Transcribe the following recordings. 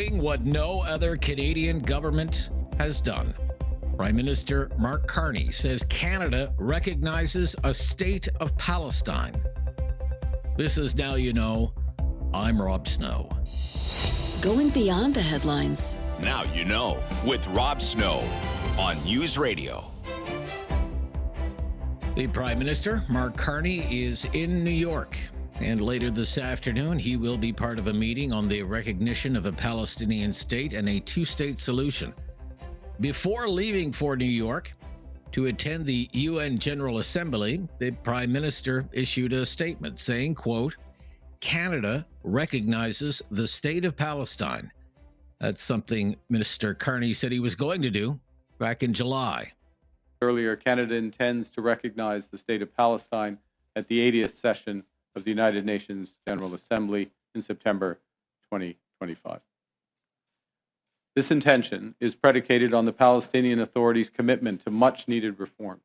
doing what no other Canadian government has done. Prime Minister Mark Carney says Canada recognizes a state of Palestine. This is Now You Know. I'm Rob Snow. Going beyond the headlines. Now You Know with Rob Snow on News Radio. The Prime Minister, Mark Carney, is in New York. And later this afternoon, he will be part of a meeting on the recognition of a Palestinian state and a two-state solution. Before leaving for New York to attend the UN General Assembly, the Prime Minister issued a statement saying, quote, Canada recognizes the State of Palestine. That's something Minister Carney said he was going to do back in July. Earlier, Canada intends to recognize the State of Palestine at the 80th session of the United Nations General Assembly in September 2025. This intention is predicated on the Palestinian Authority's commitment to much-needed reforms,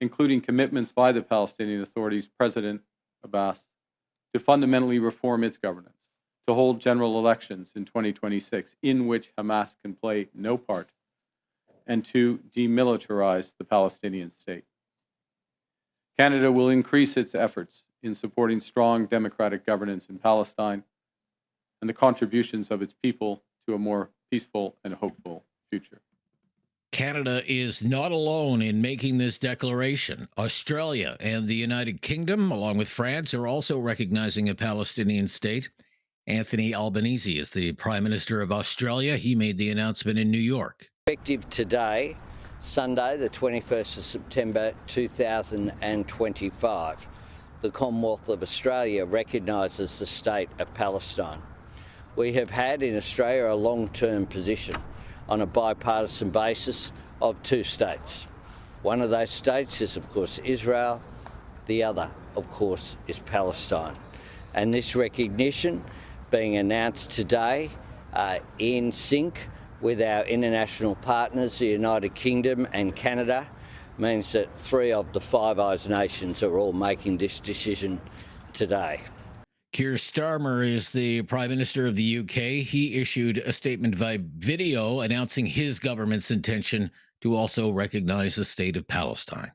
including commitments by the Palestinian Authority's President Abbas to fundamentally reform its governance, to hold general elections in 2026 in which Hamas can play no part, and to demilitarize the Palestinian state. Canada will increase its efforts in supporting strong democratic governance in Palestine and the contributions of its people to a more peaceful and hopeful future. Canada is not alone in making this declaration. Australia and the United Kingdom, along with France, are also recognizing a Palestinian state. Anthony Albanese is the Prime Minister of Australia. He made the announcement in New York. Effective today, Sunday, the 21st of September 2025, the Commonwealth of Australia recognises the State of Palestine. We have had in Australia a long-term position on a bipartisan basis of two states. One of those states is, of course, Israel. The other, of course, is Palestine. And this recognition being announced today in sync with our international partners, the United Kingdom and Canada, means that 3 of the 5 Eyes nations are all making this decision today. Keir Starmer is the Prime Minister of the UK. He issued a statement via video announcing his government's intention to also recognize the State of Palestine.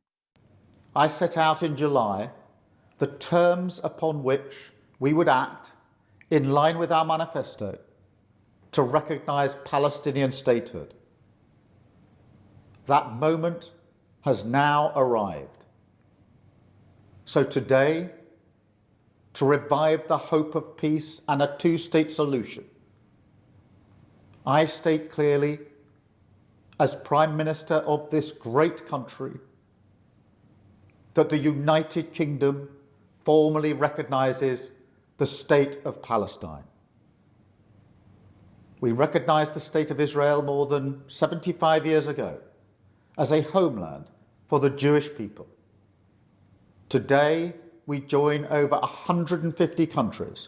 I set out in July the terms upon which we would act in line with our manifesto to recognize Palestinian statehood. That moment has now arrived. So today, to revive the hope of peace and a two-state solution, I state clearly, as Prime Minister of this great country, that the United Kingdom formally recognizes the State of Palestine. We recognized the State of Israel more than 75 years ago as a homeland for the Jewish people. Today, we join over 150 countries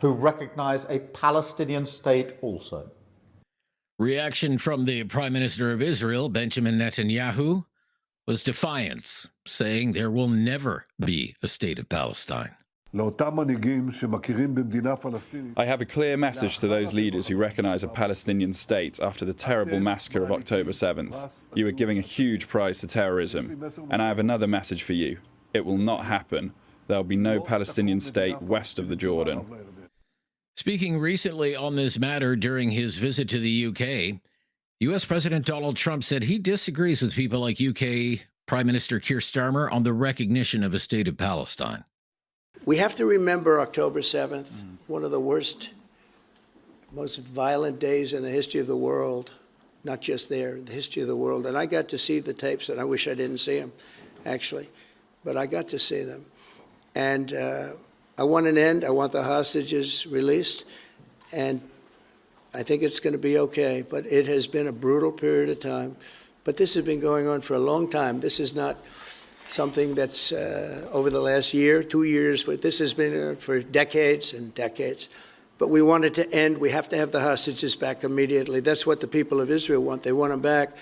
who recognize a Palestinian state also. Reaction from the Prime Minister of Israel, Benjamin Netanyahu, was defiance, saying there will never be a State of Palestine. I have a clear message to those leaders who recognize a Palestinian state after the terrible massacre of October 7th. You are giving a huge prize to terrorism. And I have another message for you. It will not happen. There will be no Palestinian state west of the Jordan. Speaking recently on this matter during his visit to the UK, U.S. President Donald Trump said he disagrees with people like UK Prime Minister Keir Starmer on the recognition of a State of Palestine. We have to remember October 7th, one of the worst, most violent days in the history of the world, not just there, the history of the world. And I got to see the tapes, and I wish I didn't see them, actually, but I got to see them. And I want an end. I want the hostages released, and I think it's going to be okay. But it has been a brutal period of time. But this has been going on for a long time. This is not something that's over the last year, 2 years, but this has been for decades and decades. But we want it to end. We have to have the hostages back immediately. That's what the people of Israel want. They want them back,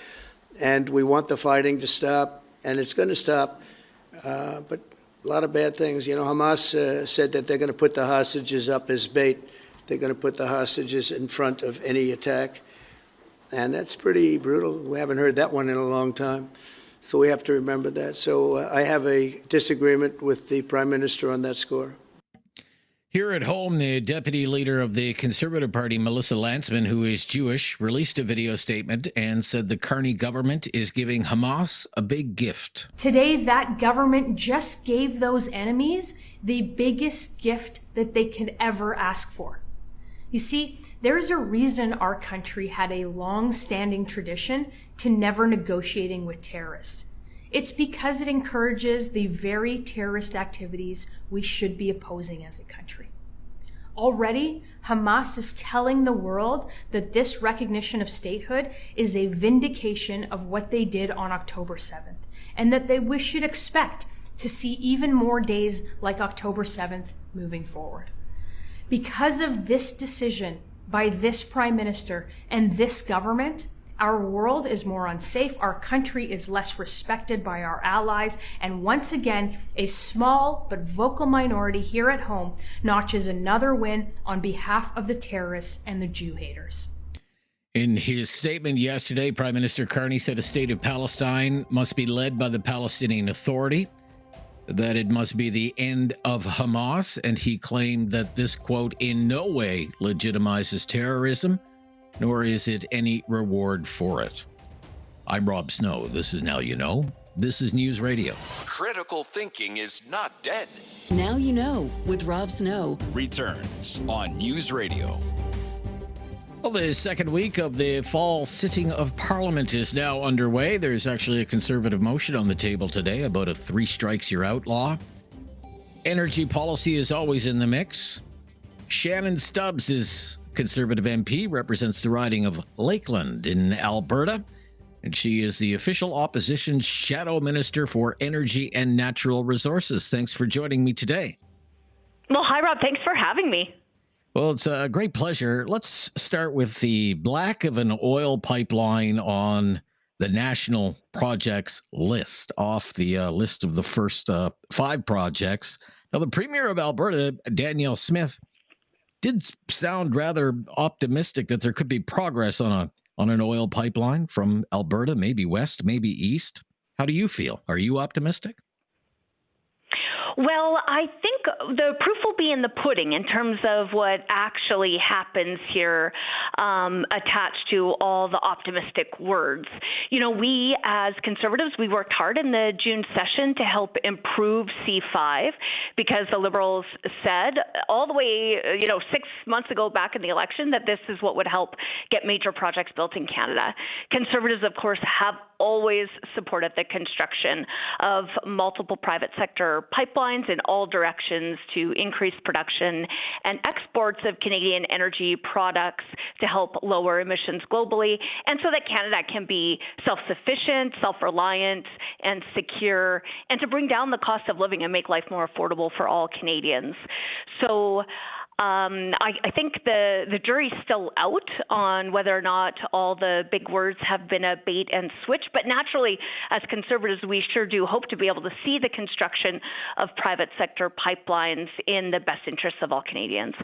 and we want the fighting to stop, and it's going to stop. But a lot of bad things. You know, Hamas said that they're going to put the hostages up as bait. They're going to put the hostages in front of any attack. And that's pretty brutal. We haven't heard that one in a long time. So we have to remember that. So I have a disagreement with the Prime Minister on that score. Here at home, the deputy leader of the Conservative Party, Melissa Lantsman, who is Jewish, released a video statement and said the Carney government is giving Hamas a big gift. Today, that government just gave those enemies the biggest gift that they could ever ask for. You see, there's a reason our country had a long-standing tradition to never negotiating with terrorists. It's because it encourages the very terrorist activities we should be opposing as a country. Already, Hamas is telling the world that this recognition of statehood is a vindication of what they did on October 7th, and that we should expect to see even more days like October 7th moving forward. Because of this decision by this Prime Minister and this government, our world is more unsafe, our country is less respected by our allies, and once again, a small but vocal minority here at home notches another win on behalf of the terrorists and the Jew haters. In his statement yesterday, Prime Minister Carney said a state of Palestine must be led by the Palestinian Authority, that it must be the end of Hamas, and he claimed that this, quote, in no way legitimizes terrorism, nor is it any reward for it. I'm Rob Snow. This is Now You Know. This is News Radio. Critical thinking is not dead. Now You Know with Rob Snow. Returns on News Radio. Well, the second week of the fall sitting of Parliament is now underway. There's actually a Conservative motion on the table today about a 3 strikes you're out law. Energy policy is always in the mix. Shannon Stubbs is Conservative MP, represents the riding of Lakeland in Alberta, and she is the official opposition's shadow minister for energy and natural resources. Thanks for joining me today. Well, hi, Rob. Thanks for having me. Well, it's a great pleasure. Let's start with the lack of an oil pipeline on the national projects list, off the list of the first 5 projects. Now, the Premier of Alberta, Danielle Smith, did sound rather optimistic that there could be progress on an oil pipeline from Alberta, maybe west, maybe east. How do you feel? Are you optimistic? Well, I think the proof will be in the pudding in terms of what actually happens here, attached to all the optimistic words. You know, we as Conservatives, we worked hard in the June session to help improve C5 because the Liberals said all the way, 6 months ago back in the election that this is what would help get major projects built in Canada. Conservatives, of course, have always supported the construction of multiple private sector pipelines in all directions to increase production and exports of Canadian energy products to help lower emissions globally, and so that Canada can be self-sufficient, self-reliant, and secure, and to bring down the cost of living and make life more affordable for all Canadians. So I think the jury's still out on whether or not all the big words have been a bait and switch. But naturally, as Conservatives, we sure do hope to be able to see the construction of private sector pipelines in the best interests of all Canadians.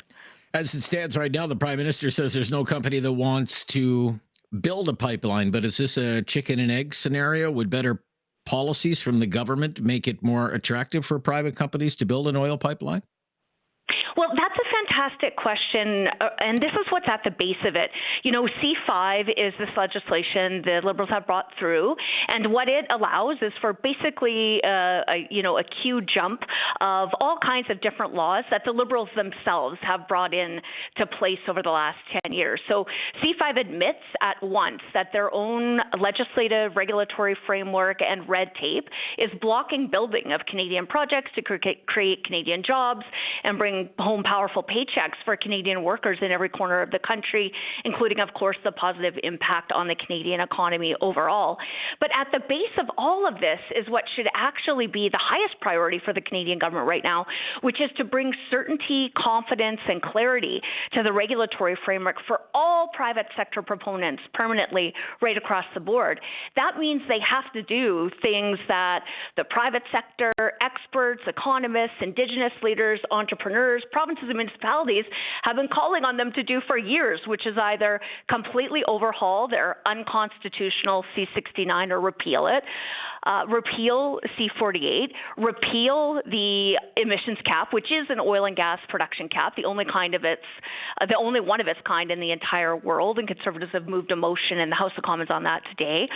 As it stands right now, the Prime Minister says there's no company that wants to build a pipeline. But is this a chicken and egg scenario? Would better policies from the government make it more attractive for private companies to build an oil pipeline? Well, that's a fantastic question, and this is what's at the base of it. C5 is this legislation the Liberals have brought through, and what it allows is for basically a queue jump of all kinds of different laws that the Liberals themselves have brought in to place over the last 10 years. So C5 admits at once that their own legislative, regulatory framework and red tape is blocking building of Canadian projects to create Canadian jobs and bring home powerful paychecks for Canadian workers in every corner of the country, including, of course, the positive impact on the Canadian economy overall. But at the base of all of this is what should actually be the highest priority for the Canadian government right now, which is to bring certainty, confidence, and clarity to the regulatory framework for all private sector proponents permanently right across the board. That means they have to do things that the private sector, experts, economists, Indigenous leaders, entrepreneurs, provinces and municipalities have been calling on them to do for years, which is either completely overhaul their unconstitutional C-69 or repeal it, repeal C-48, repeal the emissions cap, which is an oil and gas production cap, the only one of its kind in the entire world, and Conservatives have moved a motion in the House of Commons on that today.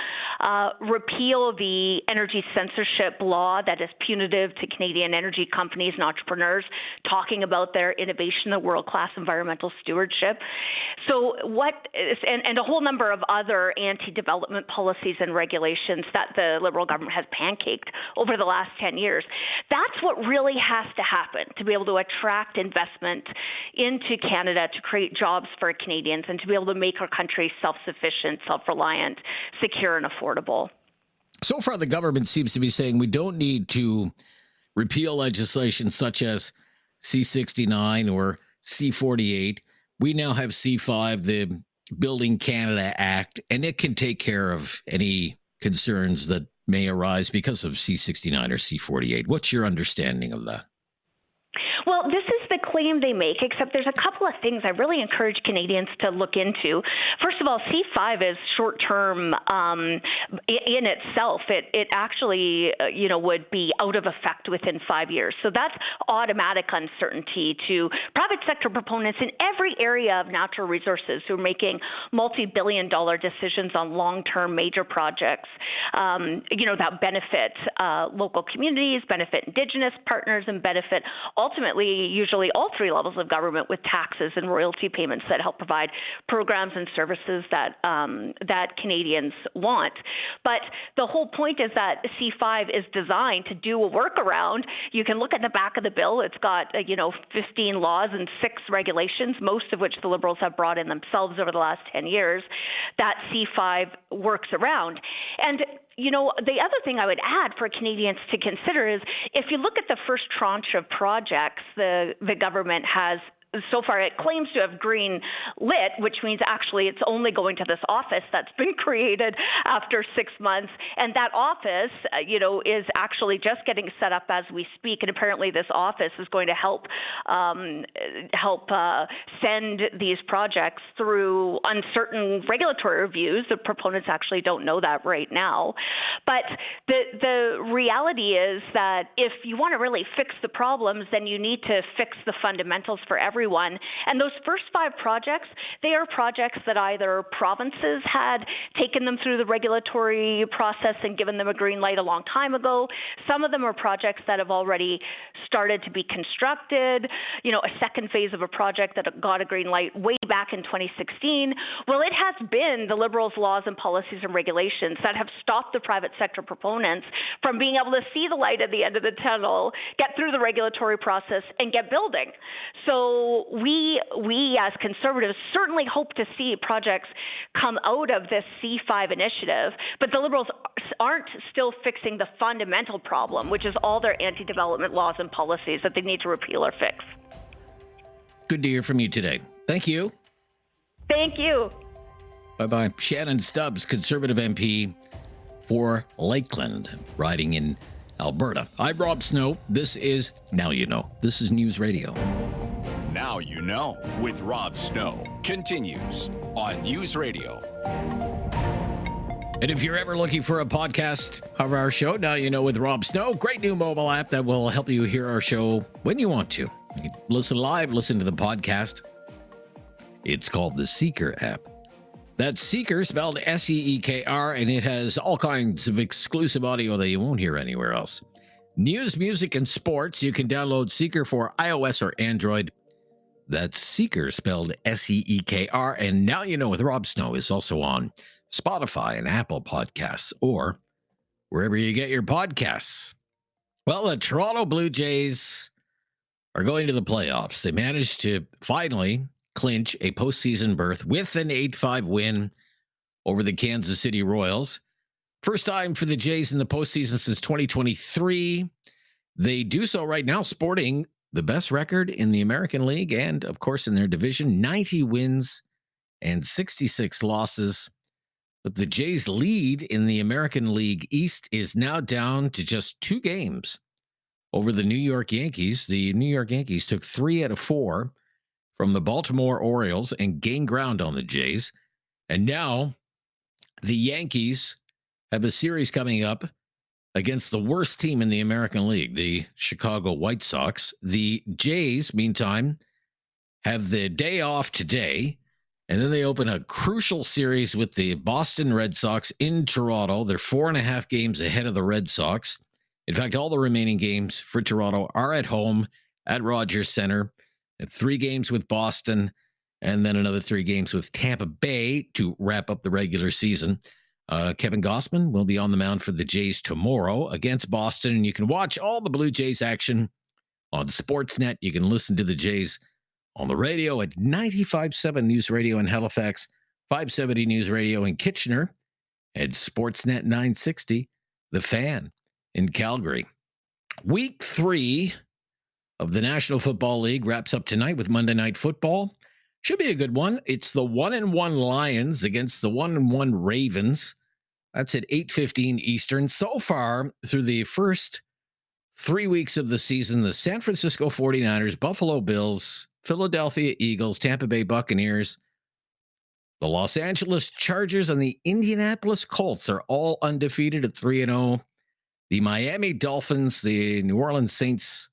Repeal the energy censorship law that is punitive to Canadian energy companies and entrepreneurs talking about their innovation and world-class environmental stewardship. So and a whole number of other anti-development policies and regulations that the Liberal government has pancaked over the last 10 years. That's what really has to happen to be able to attract investment into Canada, to create jobs for Canadians, and to be able to make our country self-sufficient, self-reliant, secure, and affordable. So far, the government seems to be saying we don't need to repeal legislation such as C-69 or C-48. We now have C-5, the Building Canada Act, and it can take care of any concerns that may arise because of C-69 or C-48. What's your understanding of that? Well, this is the claim they make, except there's a couple of things I really encourage Canadians to look into. First of all, C5 is short-term in itself. It actually, would be out of effect within 5 years. So that's automatic uncertainty to private sector proponents in every area of natural resources who are making multi-billion-dollar decisions on long-term major projects, that benefit local communities, benefit Indigenous partners, and benefit ultimately usually all three levels of government with taxes and royalty payments that help provide programs and services that Canadians want. But the whole point is that C5 is designed to do a workaround. You can look at the back of the bill. It's got 15 laws and 6 regulations, most of which the Liberals have brought in themselves over the last 10 years, that C5 works around. And the other thing I would add for Canadians to consider is if you look at the first tranche of projects the government has so far, it claims to have green lit, which means actually it's only going to this office that's been created after 6 months. And that office, is actually just getting set up as we speak. And apparently this office is going to help send these projects through uncertain regulatory reviews. The proponents actually don't know that right now. But the reality is that if you want to really fix the problems, then you need to fix the fundamentals for everyone. And those first 5 projects, they are projects that either provinces had taken them through the regulatory process and given them a green light a long time ago. Some of them are projects that have already started to be constructed. A second phase of a project that got a green light way back in 2016. Well, it has been the Liberals' laws and policies and regulations that have stopped the private sector proponents from being able to see the light at the end of the tunnel, get through the regulatory process, and get building. So we as Conservatives certainly hope to see projects come out of this C5 initiative, but the Liberals aren't still fixing the fundamental problem, which is all their anti-development laws and policies that they need to repeal or fix. Good to hear from you today. Thank you. Thank you. Bye-bye. Shannon Stubbs, Conservative MP for Lakeland, riding in Alberta. I'm Rob Snow. This is Now You Know. This is News Radio. Now You Know with Rob Snow continues on News Radio. And if you're ever looking for a podcast of our show, Now You Know with Rob Snow, great new mobile app that will help you hear our show when you want to. You can listen live, listen to the podcast. It's called the Seeker app. That's Seeker, spelled S-E-E-K-R, and it has all kinds of exclusive audio that you won't hear anywhere else. News, music, and sports. You can download Seeker for iOS or Android. That's Seeker, spelled S-E-E-K-R. And Now You Know with Rob Snow is also on Spotify and Apple Podcasts, or wherever you get your podcasts. Well, the Toronto Blue Jays are going to the playoffs. They managed to finally clinch a postseason berth with an 8-5 win over the Kansas City Royals. First time for the Jays in the postseason since 2023. They do so right now sporting the best record in the American League and, of course, in their division, 90 wins and 66 losses. But the Jays' lead in the American League East is now down to just 2 games over the New York Yankees. The New York Yankees took 3 out of 4 from the Baltimore Orioles and gain ground on the Jays. And now the Yankees have a series coming up against the worst team in the American League, the Chicago White Sox. The Jays, meantime, have the day off today, and then they open a crucial series with the Boston Red Sox in Toronto. They're 4.5 games ahead of the Red Sox. In fact, all the remaining games for Toronto are at home at Rogers Center. 3 games with Boston, and then another 3 games with Tampa Bay to wrap up the regular season. Kevin Gausman will be on the mound for the Jays tomorrow against Boston, and you can watch all the Blue Jays action on Sportsnet. You can listen to the Jays on the radio at 95.7 News Radio in Halifax, 570 News Radio in Kitchener, and Sportsnet 960, The Fan in Calgary. Week 3 of the National Football League wraps up tonight with Monday Night Football. Should be a good one. It's the 1-1 Lions against the 1-1 Ravens. That's at 8:15 Eastern. So far, through the first 3 weeks of the season, the San Francisco 49ers, Buffalo Bills, Philadelphia Eagles, Tampa Bay Buccaneers, the Los Angeles Chargers, and the Indianapolis Colts are all undefeated at 3-0. The Miami Dolphins, the New Orleans Saints,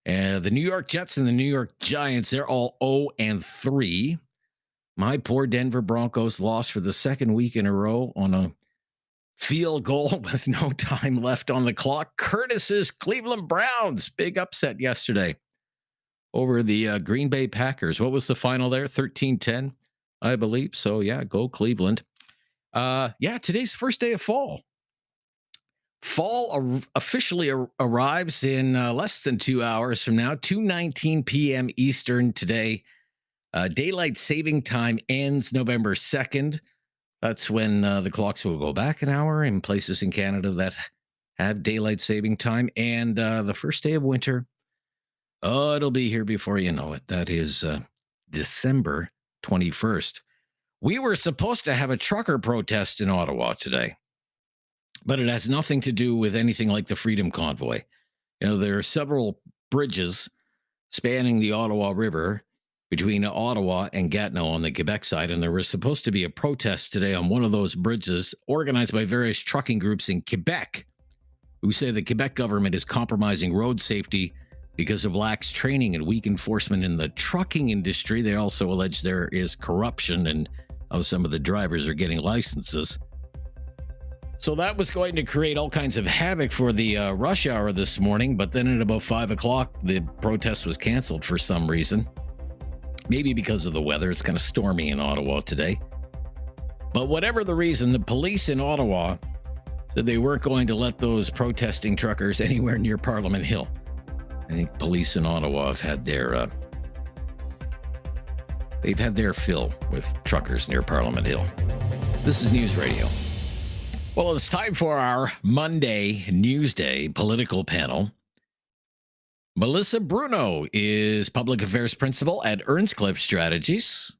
the New York Jets, and the New York Giants, they're all 0-3. My poor Denver Broncos lost for the second week in a row on a field goal with no time left on the clock. Curtis's Cleveland Browns, big upset yesterday over the Green Bay Packers. What was the final there? 13-10, I believe. So, yeah, go Cleveland. Today's the first day of fall. Fall officially arrives in less than 2 hours from now, 2:19 p.m. Eastern today. Daylight saving time ends November 2nd. That's when the clocks will go back an hour in places in Canada that have daylight saving time. And the first day of winter, it'll be here before you know it. That is December 21st. We were supposed to have a trucker protest in Ottawa today, but it has nothing to do with anything like the Freedom Convoy. You know, there are several bridges spanning the Ottawa River between Ottawa and Gatineau on the Quebec side, and there was supposed to be a protest today on one of those bridges organized by various trucking groups in Quebec who say the Quebec government is compromising road safety because of lax training and weak enforcement in the trucking industry. They also allege there is corruption and how some of the drivers are getting licenses. So that was going to create all kinds of havoc for the rush hour this morning, but then at about 5 o'clock, the protest was canceled for some reason. Maybe because of the weather. It's kind of stormy in Ottawa today. But whatever the reason, the police in Ottawa said they weren't going to let those protesting truckers anywhere near Parliament Hill. I think police in Ottawa have had their they've had their fill with truckers near Parliament Hill. This is News Radio. Well, it's time for our Monday Newsday political panel. Melissa Bruno is Public Affairs Principal at Earnscliffe Strategies.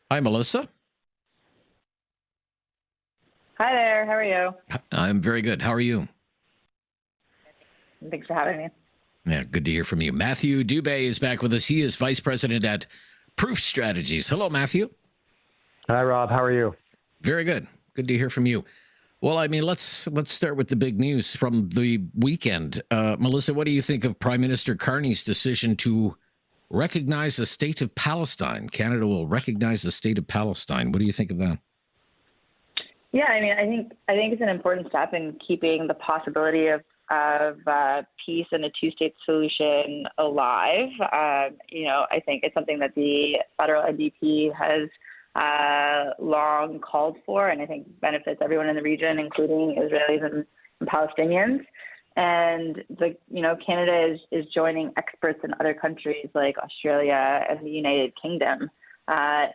Hi, Melissa. Hi there. How are you? I'm very good. How are you? Thanks for having me. Yeah, good to hear from you. Matthew Dube is back with us. He is Vice President at Proof Strategies. Hello, Matthew. Hi, Rob. How are you? Very good. Good to hear from you. Well, I mean, let's start with the big news from the weekend. Melissa, what do you think of Prime Minister Carney's decision to recognize the State of Palestine? Canada will recognize the State of Palestine. What do you think of that? Yeah, I mean, I think it's an important step in keeping the possibility of peace and a two-state solution alive. I think it's something that the federal NDP has long called for, and I think benefits everyone in the region, including Israelis and Palestinians. And Canada is joining experts in other countries like Australia and the United Kingdom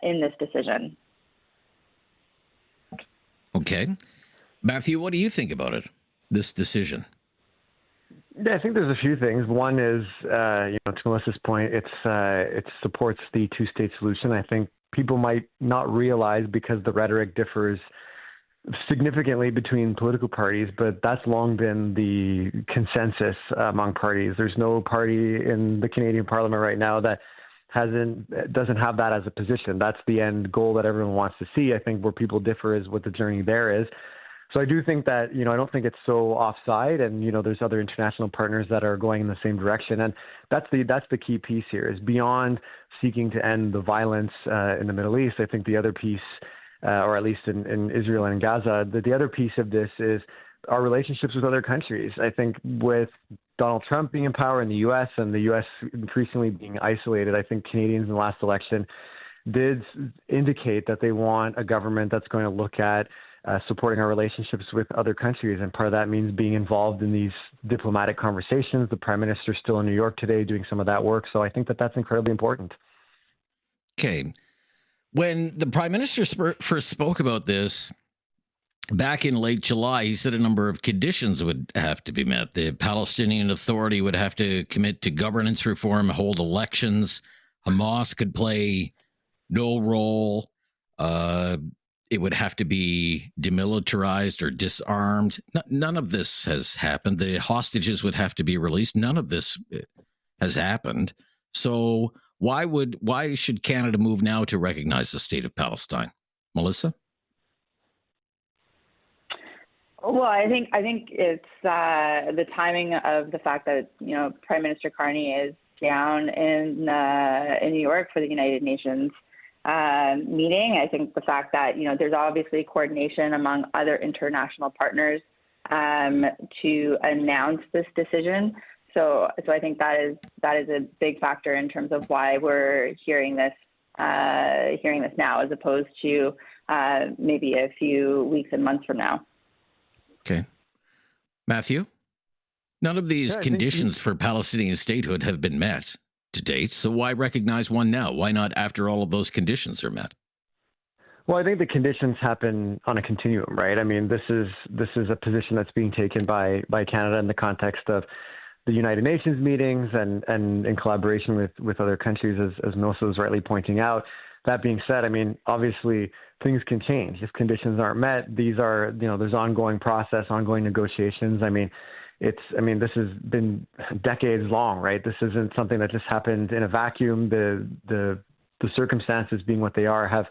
in this decision. Okay, Matthew, what do you think about it? This decision? I think there's a few things. One is, to Melissa's point, it supports the two-state solution. I think people might not realize, because the rhetoric differs significantly between political parties, but that's long been the consensus among parties. There's no party in the Canadian Parliament right now that doesn't have that as a position. That's the end goal that everyone wants to see. I think where people differ is what the journey there is. So I do think that, I don't think it's so offside, and, there's other international partners that are going in the same direction. And that's the key piece here, is beyond seeking to end the violence in the Middle East. I think the other piece, or at least in Israel and in Gaza, the other piece of this is our relationships with other countries. I think with Donald Trump being in power in the U.S. and the U.S. increasingly being isolated, I think Canadians in the last election did indicate that they want a government that's going to look at supporting our relationships with other countries. And part of that means being involved in these diplomatic conversations. The Prime Minister is still in New York today doing some of that work. So I think that that's incredibly important. Okay. When the Prime Minister first spoke about this back in late July, he said a number of conditions would have to be met. The Palestinian Authority would have to commit to governance reform, hold elections. Hamas could play no role. It would have to be demilitarized or disarmed. None of this has happened. The hostages would have to be released. None of this has happened. So why should Canada move now to recognize the State of Palestine? Melissa? Well, I think it's the timing of the fact that Prime Minister Carney is down in New York for the United Nations meeting. I think the fact that there's obviously coordination among other international partners to announce this decision. So I think that is a big factor in terms of why we're hearing this now, as opposed to maybe a few weeks and months from now. Okay, Matthew. None of these conditions for Palestinian statehood have been met to date. So why recognize one now? Why not after all of those conditions are met? Well, I think the conditions happen on a continuum, right? I mean, this is a position that's being taken by Canada in the context of the United Nations meetings and in collaboration with other countries, as Melissa was rightly pointing out. That being said, I mean, obviously things can change. If conditions aren't met, these are, there's ongoing process, ongoing negotiations. I mean, this has been decades long, right? This isn't something that just happened in a vacuum. The circumstances being what they are have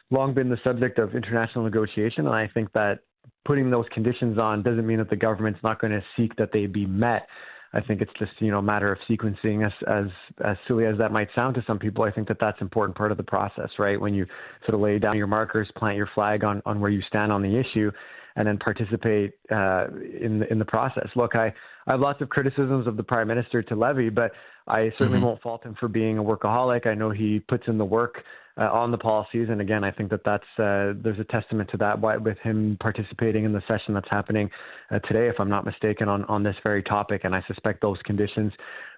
long been the subject of international negotiation. And I think that putting those conditions on doesn't mean that the government's not going to seek that they be met. I think it's just, a matter of sequencing. As silly as that might sound to some people, I think that that's an important part of the process, right? When you sort of lay down your markers, plant your flag on where you stand on the issue, and then participate in the process. Look, I have lots of criticisms of the Prime Minister to levy, but I certainly won't fault him for being a workaholic. I know he puts in the work on the policies, and again, I think that that's there's a testament to that with him participating in the session that's happening today, if I'm not mistaken, on this very topic. And I suspect those conditions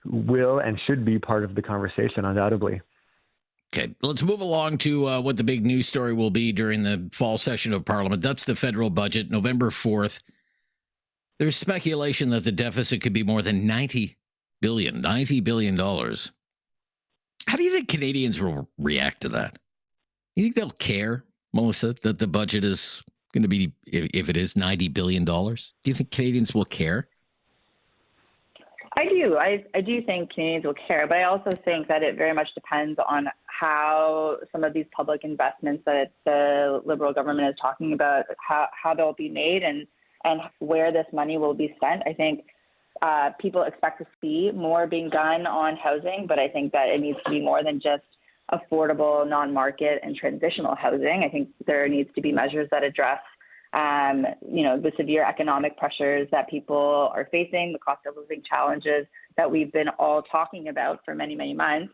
will and should be part of the conversation, undoubtedly. Okay, let's move along to what the big news story will be during the fall session of Parliament. That's the federal budget, November 4th. There's speculation that the deficit could be more than $90 billion. How do you think Canadians will react to that? You think they'll care, Melissa, that the budget is going to be, if it is $90 billion? Do you think Canadians will care? I do. I do think Canadians will care, but I also think that it very much depends on how some of these public investments that the Liberal government is talking about, how they'll be made and where this money will be spent. I think people expect to see more being done on housing, but I think that it needs to be more than just affordable, non-market and transitional housing. I think there needs to be measures that address the severe economic pressures that people are facing, the cost of living challenges that we've been all talking about for many, many months.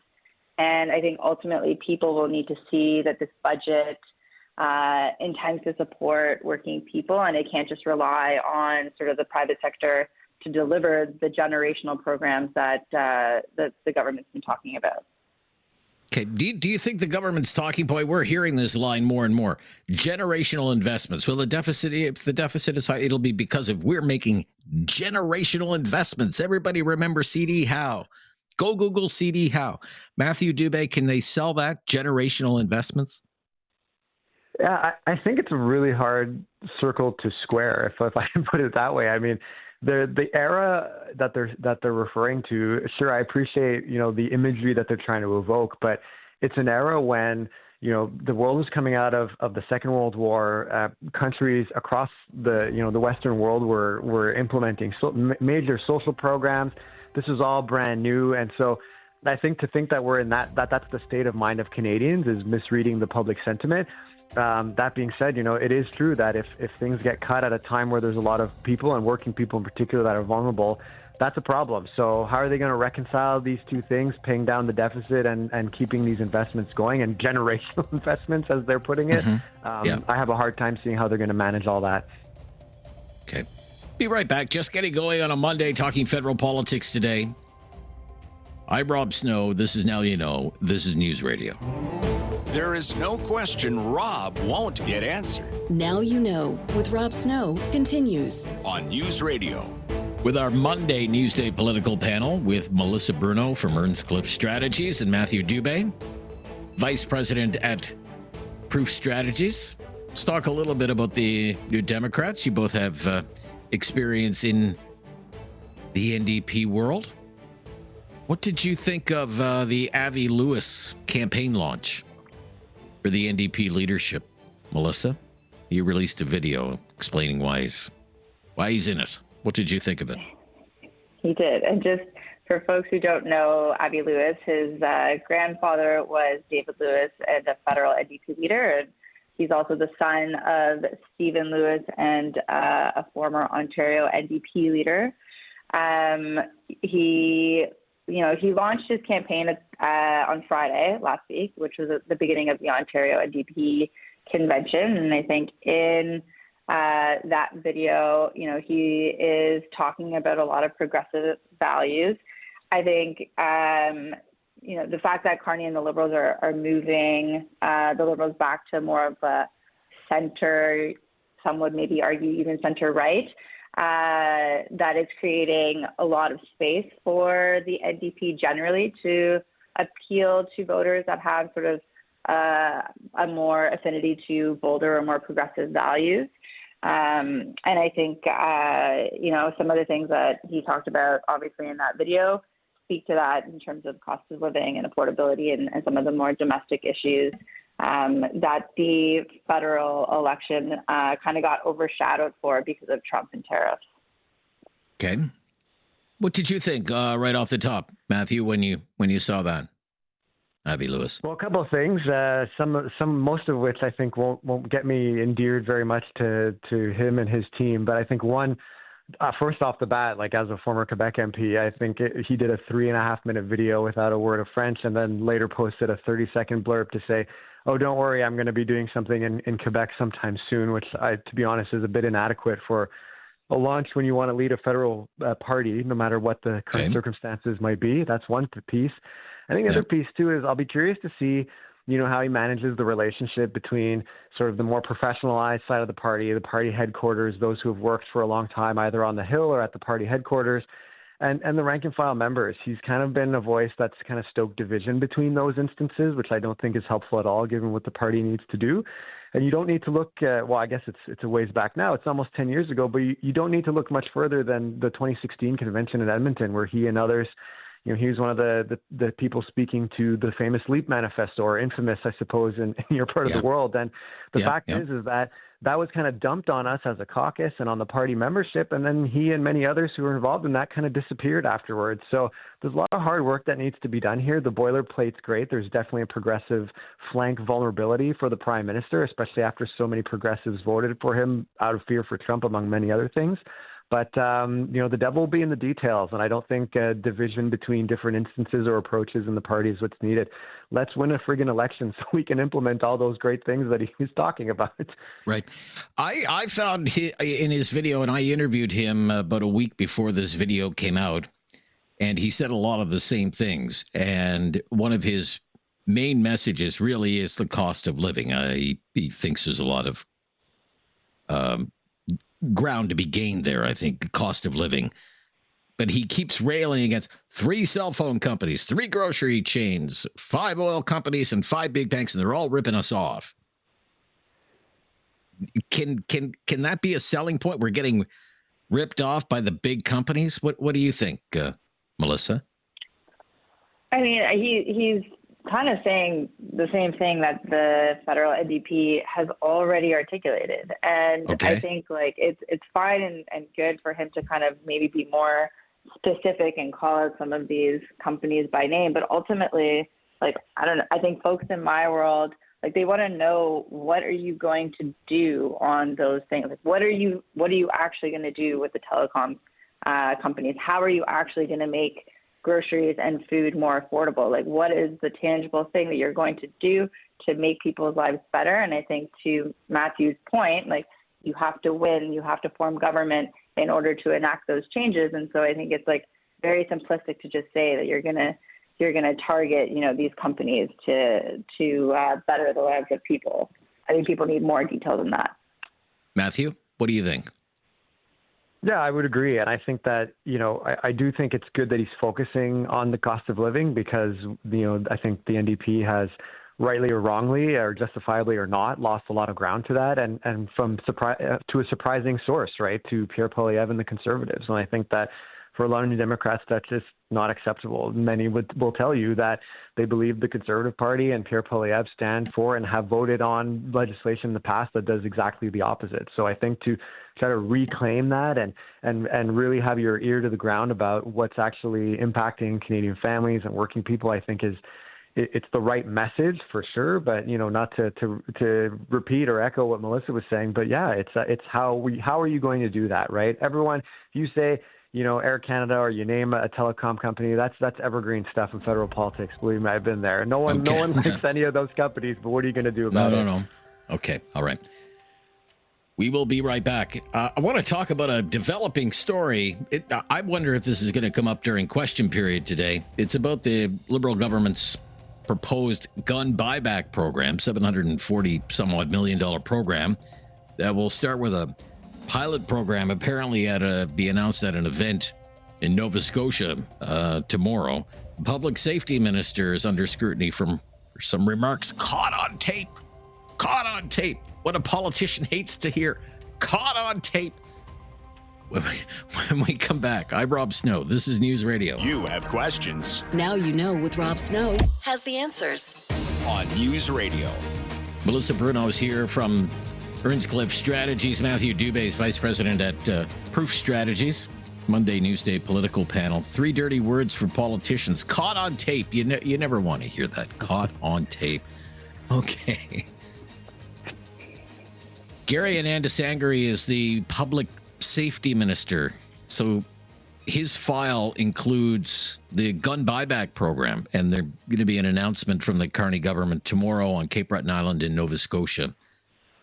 And I think ultimately people will need to see that this budget intends to support working people, and it can't just rely on sort of the private sector to deliver the generational programs that the government's been talking about. Okay. Do you think the government's talking point, we're hearing this line more and more, generational investments? Well, if the deficit is high, it'll be because of we're making generational investments. Everybody remember C.D. Howe. Go Google C.D. Howe. Matthew Dube, can they sell that, generational investments? Yeah, I think it's a really hard circle to square, if I can put it that way. I mean, the era that they're referring to, sure, I appreciate, the imagery that they're trying to evoke, but it's an era when, the world was coming out of the Second World War. Countries across the Western world were implementing major social programs. This is all brand new. And so I think to think that we're in that's the state of mind of Canadians is misreading the public sentiment. That being said, it is true that if things get cut at a time where there's a lot of people and working people in particular that are vulnerable, that's a problem. So how are they going to reconcile these two things, paying down the deficit and keeping these investments going, and generational investments, as they're putting it? I have a hard time seeing how they're going to manage all that. Okay. Be right back. Just getting going on a Monday, talking federal politics today. I'm Rob Snow. This is Now You Know. This is News Radio. There is no question Rob won't get answered. Now You Know with Rob Snow continues on News Radio. With our Monday Newsday political panel with Melissa Bruno from Earnscliffe Strategies and Matthew Dube, Vice President at Proof Strategies. Let's talk a little bit about the New Democrats. You both have experience in the NDP world. What did you think of the Avi Lewis campaign launch for the NDP leadership? Melissa, you released a video explaining why he's in it. What did you think of it? He did. And just for folks who don't know Avi Lewis, his grandfather was David Lewis, and a federal NDP leader. And he's also the son of Stephen Lewis and a former Ontario NDP leader. He launched his campaign on Friday last week, which was the beginning of the Ontario NDP convention. And I think in that video, he is talking about a lot of progressive values. I think, the fact that Carney and the Liberals are moving the Liberals back to more of a center, some would maybe argue even center-right, that is creating a lot of space for the NDP generally to appeal to voters that have sort of a more affinity to bolder or more progressive values. And I think, some of the things that he talked about, obviously, in that video speak to that in terms of cost of living and affordability and some of the more domestic issues that the federal election kind of got overshadowed for because of Trump and tariffs. Okay. What did you think right off the top, Matthew, when you saw that? Avi Lewis. Well, a couple of things. Most of which I think won't get me endeared very much to him and his team. But I think one, first off the bat, like as a former Quebec MP, I think he did a 3.5-minute video without a word of French, and then later posted a 30-second blurb to say, "Oh, don't worry, I'm going to be doing something in Quebec sometime soon," which, to be honest, is a bit inadequate for a launch when you want to lead a federal party, no matter what the current circumstances might be. That's one piece. I think the other piece, too, is I'll be curious to see, how he manages the relationship between sort of the more professionalized side of the party headquarters, those who have worked for a long time, either on the Hill or at the party headquarters, and the rank and file members. He's kind of been a voice that's kind of stoked division between those instances, which I don't think is helpful at all, given what the party needs to do. And you don't need to look, I guess it's a ways back now. It's almost 10 years ago, but you don't need to look much further than the 2016 convention in Edmonton, where he and others, he was one of the people speaking to the famous LEAP manifesto, or infamous, I suppose, in your part of the world. And the fact is that was kind of dumped on us as a caucus and on the party membership. And then he and many others who were involved in that kind of disappeared afterwards. So there's a lot of hard work that needs to be done here. The boilerplate's great. There's definitely a progressive flank vulnerability for the prime minister, especially after so many progressives voted for him out of fear for Trump, among many other things. But, the devil will be in the details, and I don't think division between different instances or approaches in the party is what's needed. Let's win a friggin' election so we can implement all those great things that he was talking about. Right. I found in his video, and I interviewed him about a week before this video came out, and he said a lot of the same things. And one of his main messages really is the cost of living. He thinks there's a lot of ground to be gained there, I think, the cost of living. But he keeps railing against 3 cell phone companies, 3 grocery chains, 5 oil companies, and 5 big banks, and they're all ripping us off. Can that be a selling point? We're getting ripped off by the big companies? What do you think, Melissa? I mean, he's kind of saying the same thing that the federal NDP has already articulated. And Okay. I think like it's fine and good for him to kind of maybe be more specific and call out some of these companies by name. But ultimately, like, I don't know, I think folks in my world, like, they want to know, what are you going to do on those things? Like, what are you actually going to do with the telecom companies? How are you actually going to make groceries and food more affordable? Like, what is the tangible thing that you're going to do to make people's lives better? And I think, to Matthew's point, like, you have to win, you have to form government in order to enact those changes. And so I think it's like very simplistic to just say that you're gonna target, you know, these companies to better the lives of people. I think people need more detail than that. Matthew, what do you think? Yeah, I would agree. And I think that, you know, I do think it's good that he's focusing on the cost of living because, you know, I think the NDP has, rightly or wrongly or justifiably or not, lost a lot of ground to that and from to a surprising source, right, to Pierre Poilievre and the Conservatives. And I think that for a lot of New Democrats, that's just not acceptable. Many will tell you that they believe the Conservative Party and Pierre Poilievre stand for and have voted on legislation in the past that does exactly the opposite. So I think to try to reclaim that and really have your ear to the ground about what's actually impacting Canadian families and working people, I think it's the right message for sure. But, you know, not to repeat or echo what Melissa was saying, but yeah, it's how are you going to do that, right? Everyone, if you say, you know, Air Canada or you name a telecom company, that's evergreen stuff in federal politics. Believe me, I've been there. No one likes any of those companies, but what are you going to do about it? No. Okay. All right. We will be right back. I want to talk about a developing story. I wonder if this is going to come up during question period today. It's about the Liberal government's proposed gun buyback program, $740 somewhat million program that will start with a pilot program apparently be announced at an event in Nova Scotia tomorrow. Public safety minister is under scrutiny for some remarks caught on tape. Caught on tape. What a politician hates to hear. Caught on tape. When we come back, I'm Rob Snow. This is News Radio. You have questions. Now you know with Rob Snow has the answers. On News Radio. Melissa Bruno is here from Earnscliffe Strategies. Matthew Dube is vice president at Proof Strategies. Monday Newsday political panel. 3 dirty words for politicians. Caught on tape. You never want to hear that. Caught on tape. Okay. Gary Anandasangari is the public safety minister. So his file includes the gun buyback program, and there's going to be an announcement from the Carney government tomorrow on Cape Breton Island in Nova Scotia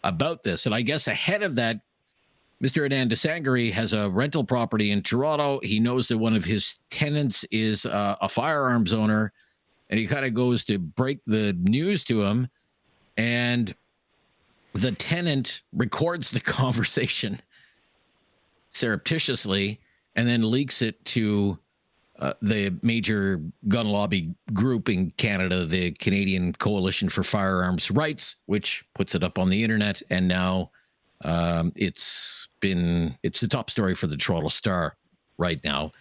about this. And I guess ahead of that, Mr. Anandasangari has a rental property in Toronto. He knows that one of his tenants is a firearms owner, and he kind of goes to break the news to him, and the tenant records the conversation surreptitiously and then leaks it to the major gun lobby group in Canada, the Canadian Coalition for Firearms Rights, which puts it up on the internet. And now it's the top story for the Toronto Star right now.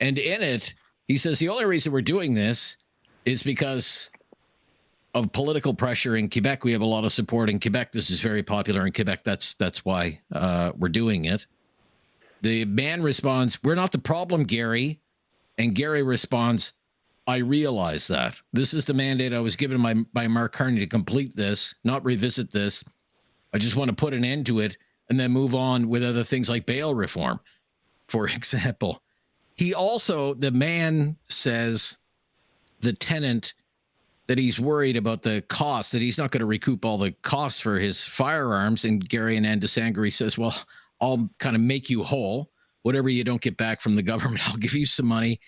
And in it, he says the only reason we're doing this is because of political pressure in Quebec. We have a lot of support in Quebec. This is very popular in Quebec. That's why we're doing it. The man responds, "We're not the problem, Gary." And Gary responds, "I realize that. This is the mandate I was given by Mark Carney to complete this, not revisit this. I just want to put an end to it and then move on with other things like bail reform," for example. The man says, the tenant, that he's worried about the cost, that he's not going to recoup all the costs for his firearms. And Gary Anandasangari says, "Well, I'll kind of make you whole. Whatever you don't get back from the government, I'll give you some money."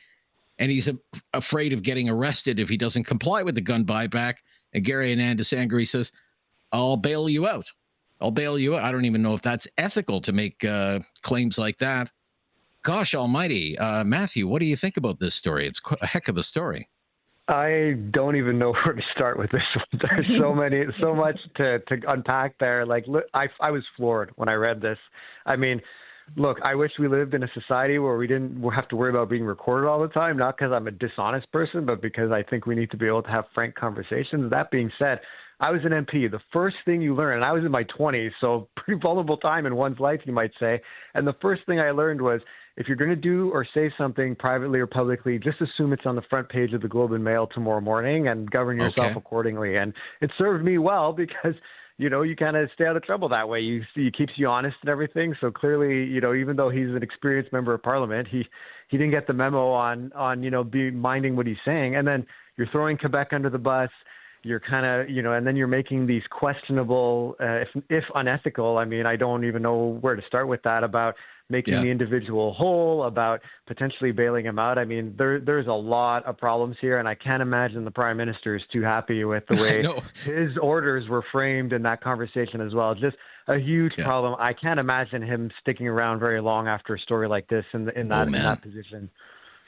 And he's afraid of getting arrested if he doesn't comply with the gun buyback. And Gary Anandasangari says, "I'll bail you out. I'll bail you out." I don't even know if that's ethical to make claims like that. Gosh almighty. Matthew, what do you think about this story? It's a heck of a story. I don't even know where to start with this one. There's so much to unpack there. Like, I was floored when I read this. I mean, look, I wish we lived in a society where we didn't have to worry about being recorded all the time, not because I'm a dishonest person, but because I think we need to be able to have frank conversations. That being said, I was an MP. The first thing you learn, and I was in my 20s, so pretty vulnerable time in one's life, you might say. And the first thing I learned was, if you're going to do or say something privately or publicly, just assume it's on the front page of the Globe and Mail tomorrow morning and govern yourself accordingly. And it served me well because, you know, you kind of stay out of trouble that way. It keeps you honest and everything. So clearly, you know, even though he's an experienced member of Parliament, he didn't get the memo on you know, be minding what he's saying. And then you're throwing Quebec under the bus. You're kind of, you know, and then you're making these questionable, if unethical, I mean, I don't even know where to start with that, about making the individual whole, about potentially bailing him out. I mean, there's a lot of problems here, and I can't imagine the Prime Minister is too happy with the way his orders were framed in that conversation as well. Just a huge problem. I can't imagine him sticking around very long after a story like this in that position.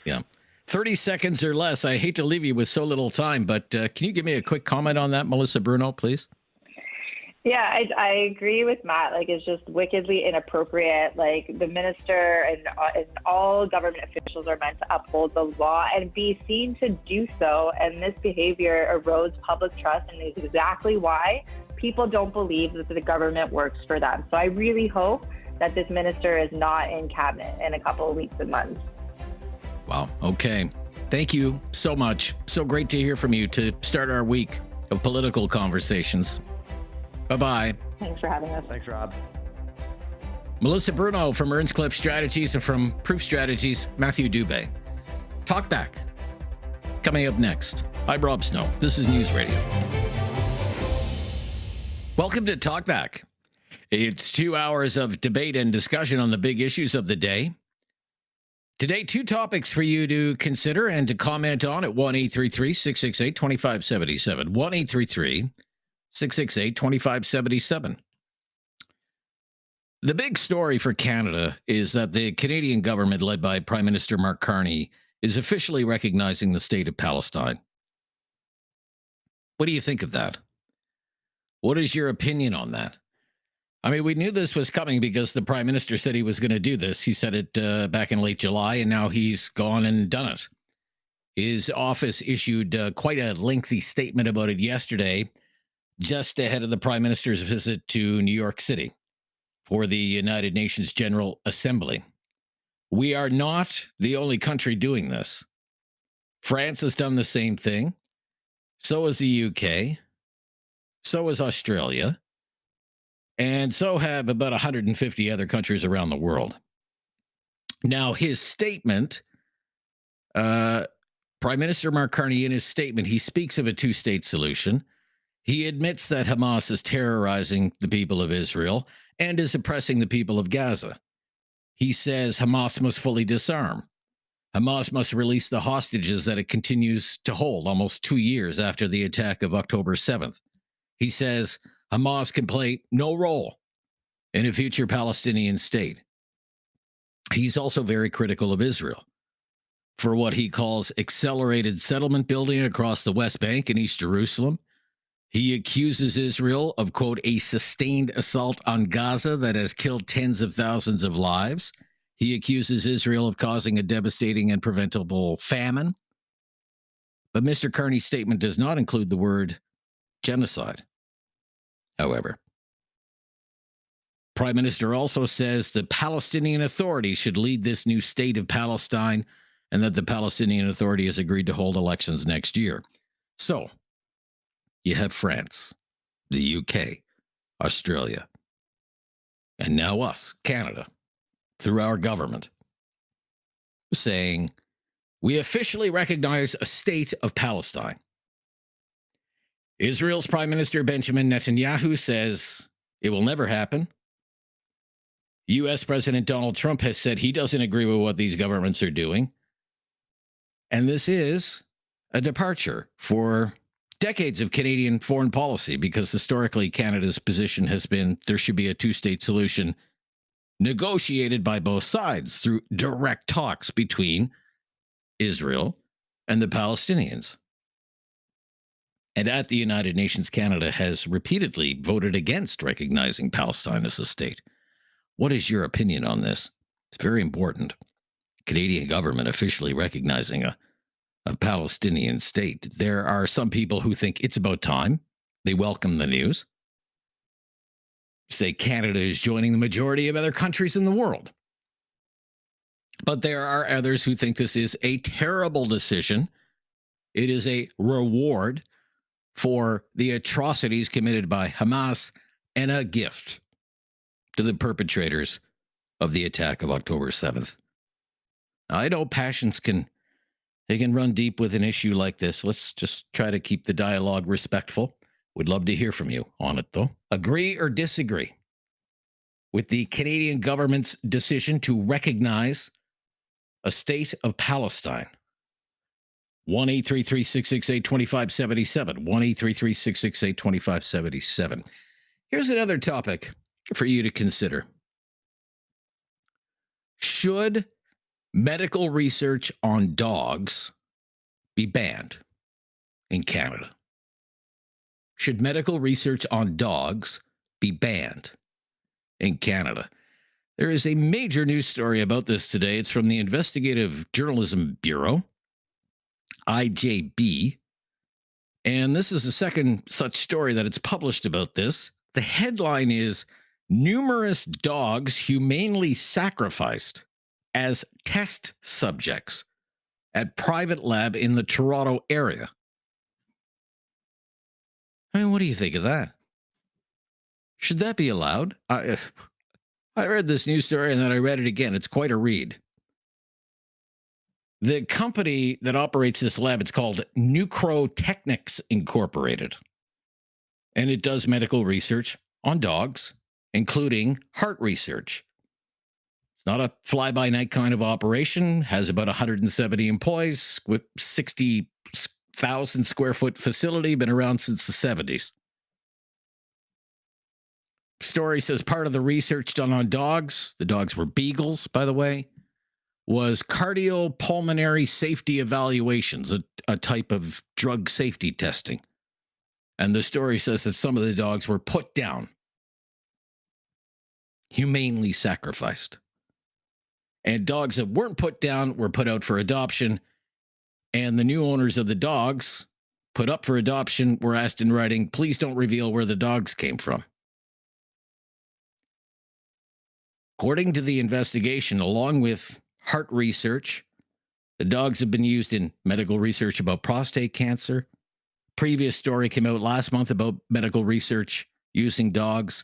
Yeah. 30 seconds or less. I hate to leave you with so little time, but can you give me a quick comment on that, Melissa Bruno, please? Yeah, I agree with Matt. Like, it's just wickedly inappropriate. Like, the minister and all government officials are meant to uphold the law and be seen to do so. And this behavior erodes public trust, and is exactly why people don't believe that the government works for them. So I really hope that this minister is not in cabinet in a couple of weeks and months. Wow. Okay. Thank you so much. So great to hear from you to start our week of political conversations. Bye-bye. Thanks for having us. Thanks, Rob. Melissa Bruno from Earnscliffe Strategies, and from Proof Strategies, Matthew Dube. Talkback. Coming up next. I'm Rob Snow. This is News Radio. Welcome to Talkback. It's 2 hours of debate and discussion on the big issues of the day. Today, 2 topics for you to consider and to comment on at 1-833-668-2577. 1-833-668-2577. The big story for Canada is that the Canadian government, led by Prime Minister Mark Carney, is officially recognizing the State of Palestine. What do you think of that? What is your opinion on that? I mean, we knew this was coming because the Prime Minister said he was going to do this. He said it back in late July, and now he's gone and done it. His office issued quite a lengthy statement about it yesterday, just ahead of the Prime Minister's visit to New York City for the United Nations General Assembly. We are not the only country doing this. France has done the same thing. So has the UK. So has Australia. And so have about 150 other countries around the world. Now, his statement, Prime Minister Mark Carney, in his statement, he speaks of a 2-state solution. He admits that Hamas is terrorizing the people of Israel and is oppressing the people of Gaza. He says Hamas must fully disarm. Hamas must release the hostages that it continues to hold almost 2 years after the attack of October 7th. He says Hamas can play no role in a future Palestinian state. He's also very critical of Israel for what he calls accelerated settlement building across the West Bank and East Jerusalem. He accuses Israel of, quote, a sustained assault on Gaza that has killed tens of thousands of lives. He accuses Israel of causing a devastating and preventable famine. But Mr. Carney's statement does not include the word genocide. However, Prime Minister also says the Palestinian Authority should lead this new state of Palestine, and that the Palestinian Authority has agreed to hold elections next year. So, you have France, the UK, Australia, and now us, Canada, through our government, saying we officially recognize a state of Palestine. Israel's Prime Minister Benjamin Netanyahu says it will never happen. U.S. President Donald Trump has said he doesn't agree with what these governments are doing. And this is a departure for decades of Canadian foreign policy, because historically Canada's position has been there should be a 2-state solution negotiated by both sides through direct talks between Israel and the Palestinians. And at the United Nations, Canada has repeatedly voted against recognizing Palestine as a state. What is your opinion on this? It's very important. Canadian government officially recognizing a Palestinian state. There are some people who think it's about time. They welcome the news. Say Canada is joining the majority of other countries in the world. But there are others who think this is a terrible decision. It is a reward for the atrocities committed by Hamas and a gift to the perpetrators of the attack of October 7th. I know passions can run deep with an issue like this. Let's just try to keep the dialogue respectful. Would love to hear from you on it, though. Agree or disagree with the Canadian government's decision to recognize a state of Palestine? 1-833-668-2577. 1-833-668-2577. Here's another topic for you to consider. Should medical research on dogs be banned in Canada? Should medical research on dogs be banned in Canada? There is a major news story about this today. It's from the Investigative Journalism Bureau, IJB. And this is the second such story that it's published about this. The headline is, "Numerous dogs humanely sacrificed as test subjects at private lab in the Toronto area." I mean, what do you think of that? Should that be allowed? I read this news story and then I read it again. It's quite a read. The company that operates this lab, it's called Nucrotechnics Incorporated. And it does medical research on dogs, including heart research. It's not a fly-by-night kind of operation, has about 170 employees, with 60,000 square foot facility, been around since the 70s. Story says part of the research done on dogs, the dogs were beagles, by the way, was cardiopulmonary safety evaluations, a type of drug safety testing. And the story says that some of the dogs were put down, humanely sacrificed. And dogs that weren't put down were put out for adoption. And the new owners of the dogs put up for adoption were asked in writing, please don't reveal where the dogs came from. According to the investigation, along with heart research, the dogs have been used in medical research about prostate cancer. Previous story came out last month about medical research using dogs.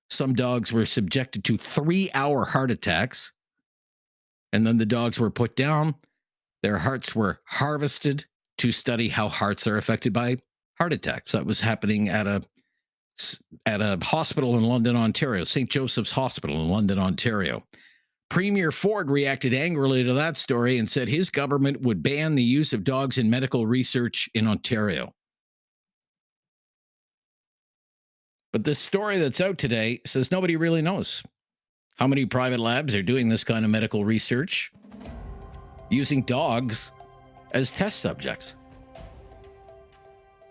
Some dogs were subjected to 3-hour heart attacks, and then the dogs were put down. Their hearts were harvested to study how hearts are affected by heart attacks. That was happening at a hospital in London, Ontario, St. Joseph's Hospital in London, Ontario. Premier Ford reacted angrily to that story and said his government would ban the use of dogs in medical research in Ontario. But this story that's out today says nobody really knows how many private labs are doing this kind of medical research using dogs as test subjects.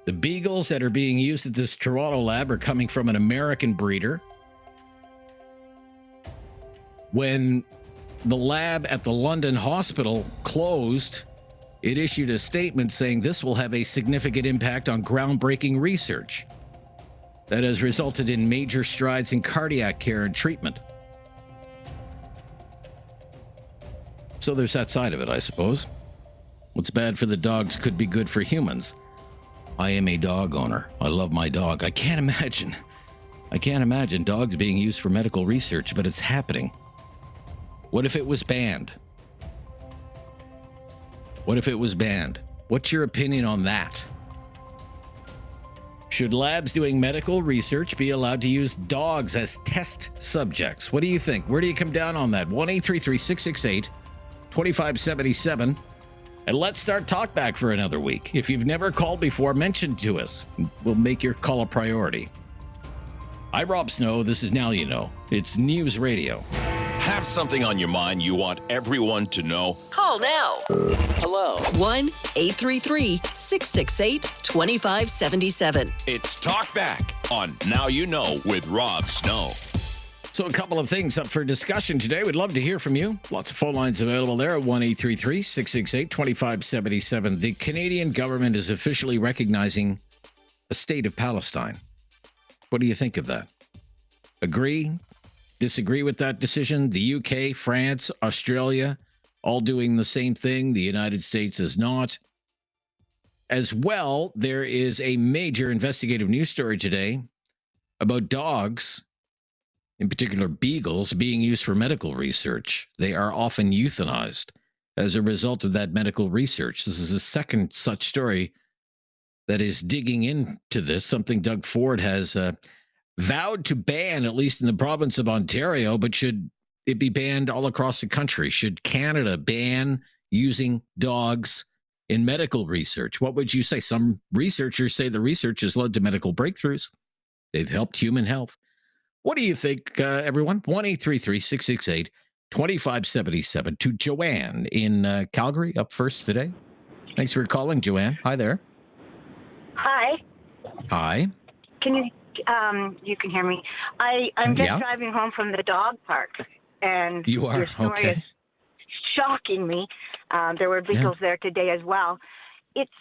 The beagles that are being used at this Toronto lab are coming from an American breeder. When the lab at the London hospital closed, it issued a statement saying this will have a significant impact on groundbreaking research that has resulted in major strides in cardiac care and treatment. So there's that side of it, I suppose. What's bad for the dogs could be good for humans. I am a dog owner. I love my dog. I can't imagine dogs being used for medical research, but it's happening. What if it was banned? What if it was banned? What's your opinion on that? Should labs doing medical research be allowed to use dogs as test subjects? What do you think? Where do you come down on that? 1-833-668-2577. And let's start Talkback for another week. If you've never called before, mention to us. We'll make your call a priority. I'm Rob Snow. This is Now You Know. It's News Radio. Have something on your mind you want everyone to know? Call now. Hello. 1-833-668-2577. It's Talkback on Now You Know with Rob Snow. So a couple of things up for discussion today. We'd love to hear from you. Lots of phone lines available there at 1-833-668-2577. The Canadian government is officially recognizing a state of Palestine. What do you think of that? Agree? Disagree with that decision? The UK, France, Australia, all doing the same thing. The United States is not. As well, there is a major investigative news story today about dogs, in particular beagles, being used for medical research. They are often euthanized as a result of that medical research. This is the second such story that is digging into this, something Doug Ford has vowed to ban, at least in the province of Ontario, but should it be banned all across the country? Should Canada ban using dogs in medical research? What would you say? Some researchers say the research has led to medical breakthroughs. They've helped human health. What do you think, everyone? 1-833-668-2577. To Joanne in Calgary, up first today. Thanks for calling, Joanne. Hi there. Hi. Hi. Can you can hear me? I'm just driving home from the dog park, and you are your story is shocking me. There were beagles there today as well. It's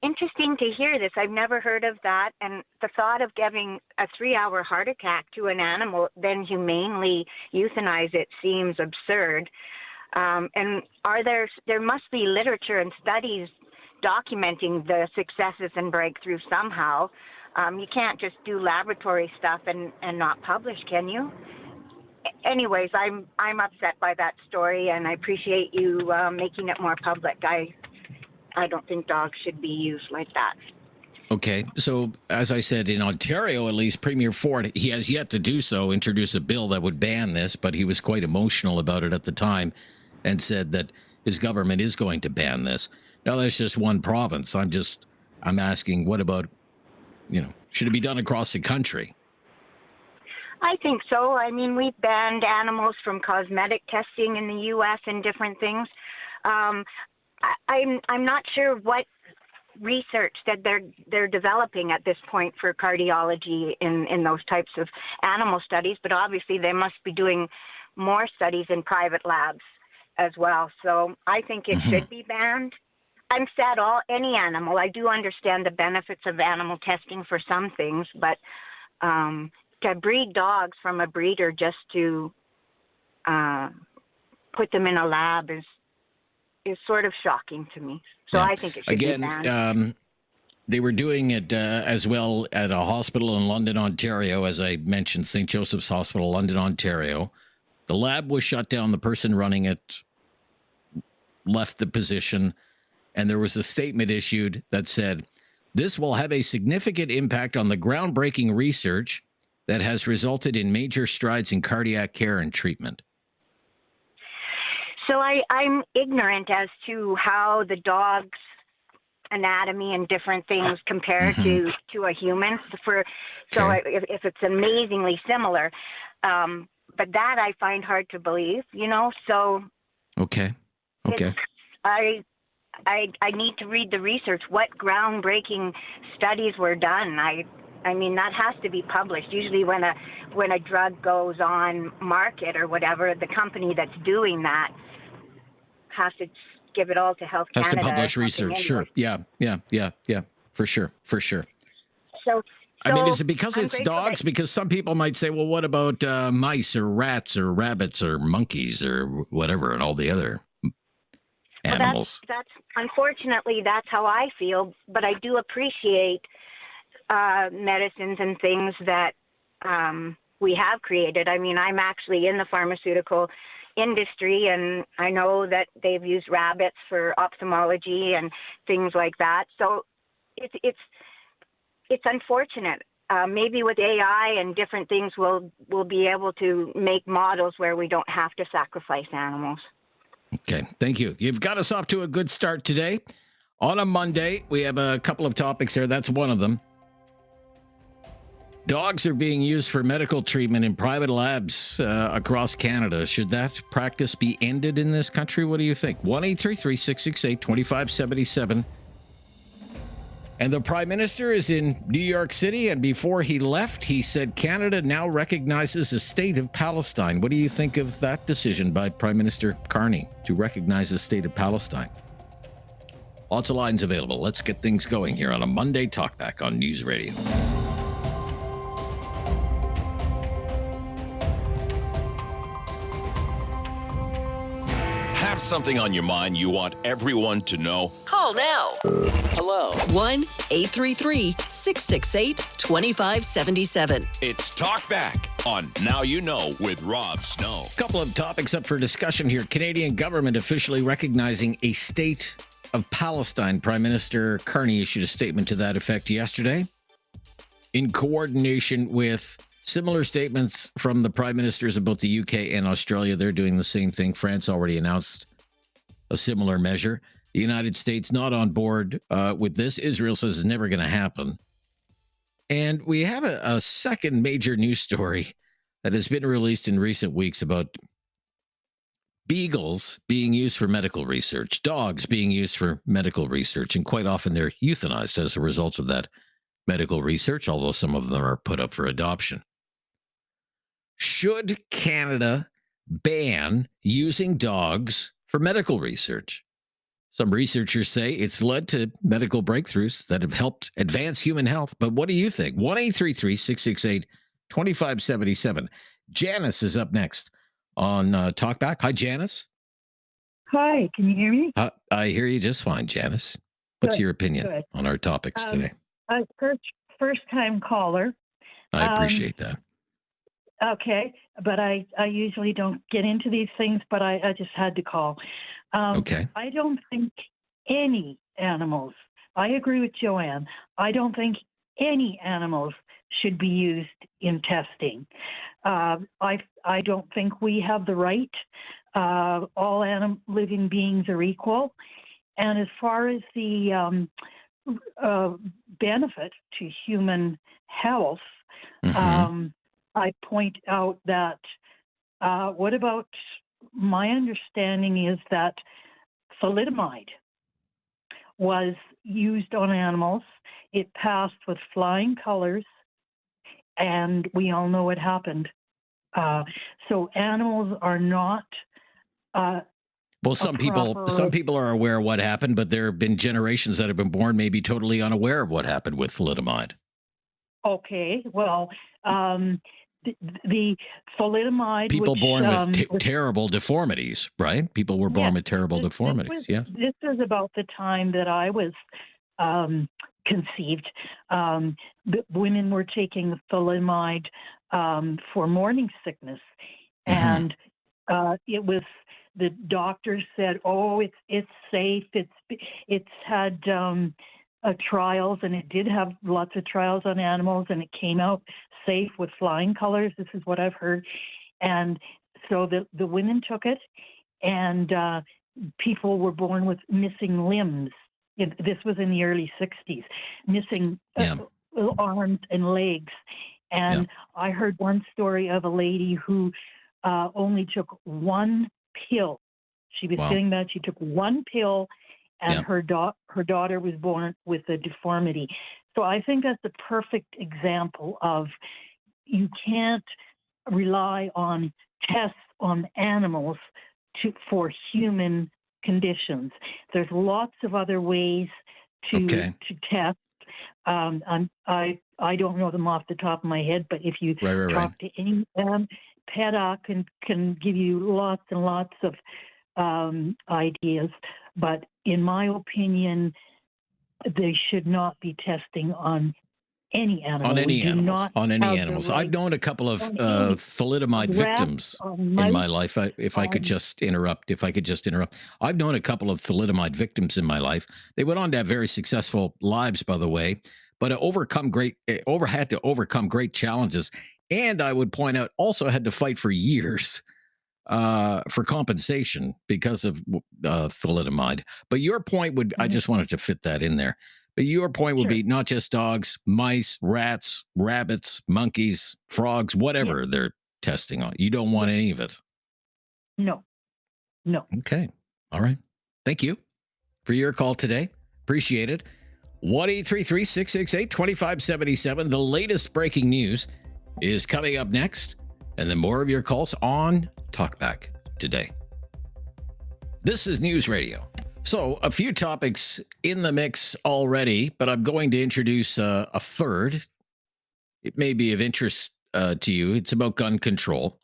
interesting to hear this. I've never heard of that, and the thought of giving a 3-hour heart attack to an animal, then humanely euthanize it, seems absurd. And there must be literature and studies documenting the successes and breakthroughs somehow. You can't just do laboratory stuff and not publish, can you? Anyways, I'm upset by that story, and I appreciate you making it more public. I don't think dogs should be used like that. Okay, so as I said, in Ontario, at least, Premier Ford, he has yet to do so, introduce a bill that would ban this, but he was quite emotional about it at the time and said that his government is going to ban this. Now, that's just one province. I'm asking, what about, should it be done across the country? I think so. I mean, we've banned animals from cosmetic testing in the U.S. and different things. I'm not sure what research that they're developing at this point for cardiology in those types of animal studies, but obviously they must be doing more studies in private labs as well. So I think it should be banned. I'm sad any animal. I do understand the benefits of animal testing for some things, but to breed dogs from a breeder just to put them in a lab is sort of shocking to me. So I think it should be banned. They were doing it as well at a hospital in London, Ontario, as I mentioned, St. Joseph's Hospital, London, Ontario. The lab was shut down. The person running it left the position, and there was a statement issued that said, "This will have a significant impact on the groundbreaking research that has resulted in major strides in cardiac care and treatment." So I'm ignorant as to how the dog's anatomy and different things compare to a human. If it's amazingly similar, but that I find hard to believe. So okay. I need to read the research. What groundbreaking studies were done? I mean, that has to be published. Usually when a drug goes on market or whatever, the company that's doing that has to give it all to Health Canada. Has to publish research, sure. Yeah, for sure. So I mean, is it because it's dogs? Because some people might say, well, what about mice or rats or rabbits or monkeys or whatever and all the other animals? That's unfortunately, that's how I feel, but I do appreciate medicines and things that we have created. I mean, I'm actually in the pharmaceutical industry, and I know that they've used rabbits for ophthalmology and things like that. So it's unfortunate. Maybe with AI and different things, we'll be able to make models where we don't have to sacrifice animals. Okay, thank you. You've got us off to a good start today. On a Monday, we have a couple of topics here. That's one of them. Dogs are being used for medical treatment in private labs across Canada. Should that practice be ended in this country? What do you think? 1-833-668-2577. And the Prime Minister is in New York City, and before he left, he said Canada now recognizes the State of Palestine. What do you think of that decision by Prime Minister Carney to recognize the State of Palestine? Lots of lines available. Let's get things going here on a Monday Talkback on News Radio. Have something on your mind you want everyone to know? Call now. Hello. 1-833-668-2577. It's Talkback on Now You Know with Rob Snow. Couple of topics up for discussion here. Canadian government officially recognizing a State of Palestine. Prime Minister Carney issued a statement to that effect yesterday in coordination with similar statements from the prime ministers of both the UK and Australia. They're doing the same thing. France already announced a similar measure. The United States not on board with this. Israel says it's never going to happen. And we have a second major news story that has been released in recent weeks about beagles being used for medical research, dogs being used for medical research, and quite often they're euthanized as a result of that medical research, although some of them are put up for adoption. Should Canada ban using dogs for medical research? Some researchers say it's led to medical breakthroughs that have helped advance human health. But what do you think? 1-833-668-2577. Janice is up next on Talkback. Hi, Janice. Hi, can you hear me? I hear you just fine, Janice. What's your opinion on our topics today? First-time caller. I appreciate that. Okay, but I usually don't get into these things, but I just had to call. Okay. I don't think any animals, I agree with Joanne, I don't think any animals should be used in testing. I don't think we have the right. All living beings are equal. And as far as the benefit to human health, I point out that what about my understanding is that thalidomide was used on animals. It passed with flying colors, and we all know what happened. So animals are not. Well, some people are aware of what happened, but there have been generations that have been born maybe totally unaware of what happened with thalidomide. Okay, well, the thalidomide. People born with terrible deformities, right? People were born with terrible deformities. This was about the time that I was conceived. The women were taking thalidomide for morning sickness, and it was. The doctors said, "Oh, it's safe. It's had trials, and it did have lots of trials on animals, and it came out safe with flying colors." This is what I've heard, and so the women took it, and people were born with missing limbs. This was in the early '60s, missing arms and legs, and I heard one story of a lady who only took one pill. She was saying that she took one pill, and her daughter was born with a deformity. So I think that's a perfect example of you can't rely on tests on animals for human conditions. There's lots of other ways to test. I don't know them off the top of my head, but if you talk to any PETA can give you lots and lots of ideas, but in my opinion, they should not be testing on any animal. On any animals. I've known a couple of thalidomide victims in my life. If I could just interrupt. I've known a couple of thalidomide victims in my life. They went on to have very successful lives, by the way, but had to overcome great challenges. And I would point out, also had to fight for years for compensation because of thalidomide. But your point would, I just wanted to fit that in there. But your point would be not just dogs, mice, rats, rabbits, monkeys, frogs, whatever they're testing on. You don't want any of it. No. Okay. All right. Thank you for your call today. Appreciate it. 1-833-668-2577. The latest breaking news is coming up next, and then more of your calls on Talkback today. This is News Radio. So a few topics in the mix already, but I'm going to introduce a third. It may be of interest to you. It's about gun control.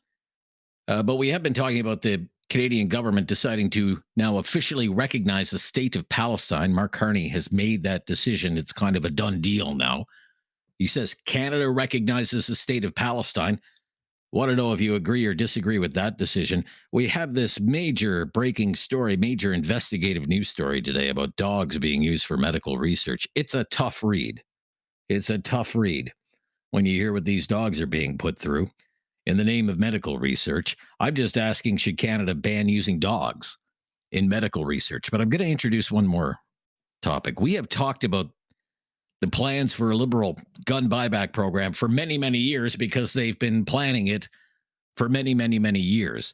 But we have been talking about the Canadian government deciding to now officially recognize the State of Palestine. Mark Carney has made that decision. It's kind of a done deal now. He says Canada recognizes the State of Palestine. Want to know if you agree or disagree with that decision. We have this major breaking story, major investigative news story today about dogs being used for medical research. It's a tough read. It's a tough read when you hear what these dogs are being put through in the name of medical research. I'm just asking, should Canada ban using dogs in medical research? But I'm going to introduce one more topic. We have talked about the plans for a liberal gun buyback program for many, many years because they've been planning it for many, many, many years.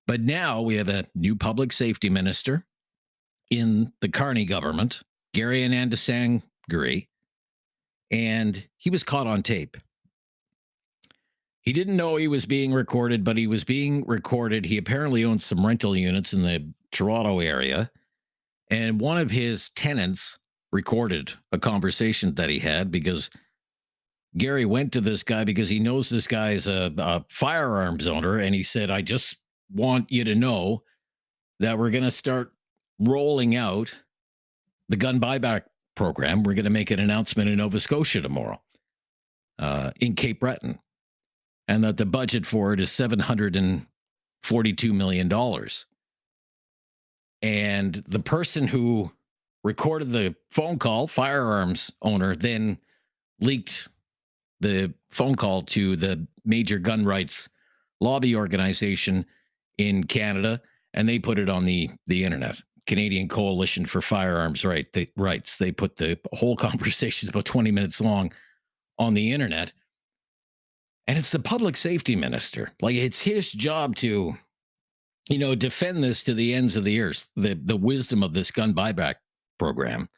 But now we have a new public safety minister in the Carney government, Gary Anandasangri, and he was caught on tape. He didn't know he was being recorded, but he was being recorded. He apparently owns some rental units in the Toronto area, and one of his tenants recorded a conversation that he had because Gary went to this guy because he knows this guy is a firearms owner, and he said, I just want you to know that we're going to start rolling out the gun buyback program. We're going to make an announcement in Nova Scotia tomorrow, in Cape Breton, and that the budget for it is $742 million. And the person who recorded the phone call, firearms owner, then leaked the phone call to the major gun rights lobby organization in Canada, and they put it on the internet. Canadian Coalition for Firearms Rights. They put the whole conversation, about 20 minutes long, on the internet. And it's the public safety minister. Like, it's his job to, defend this to the ends of the earth, the wisdom of this gun buyback program.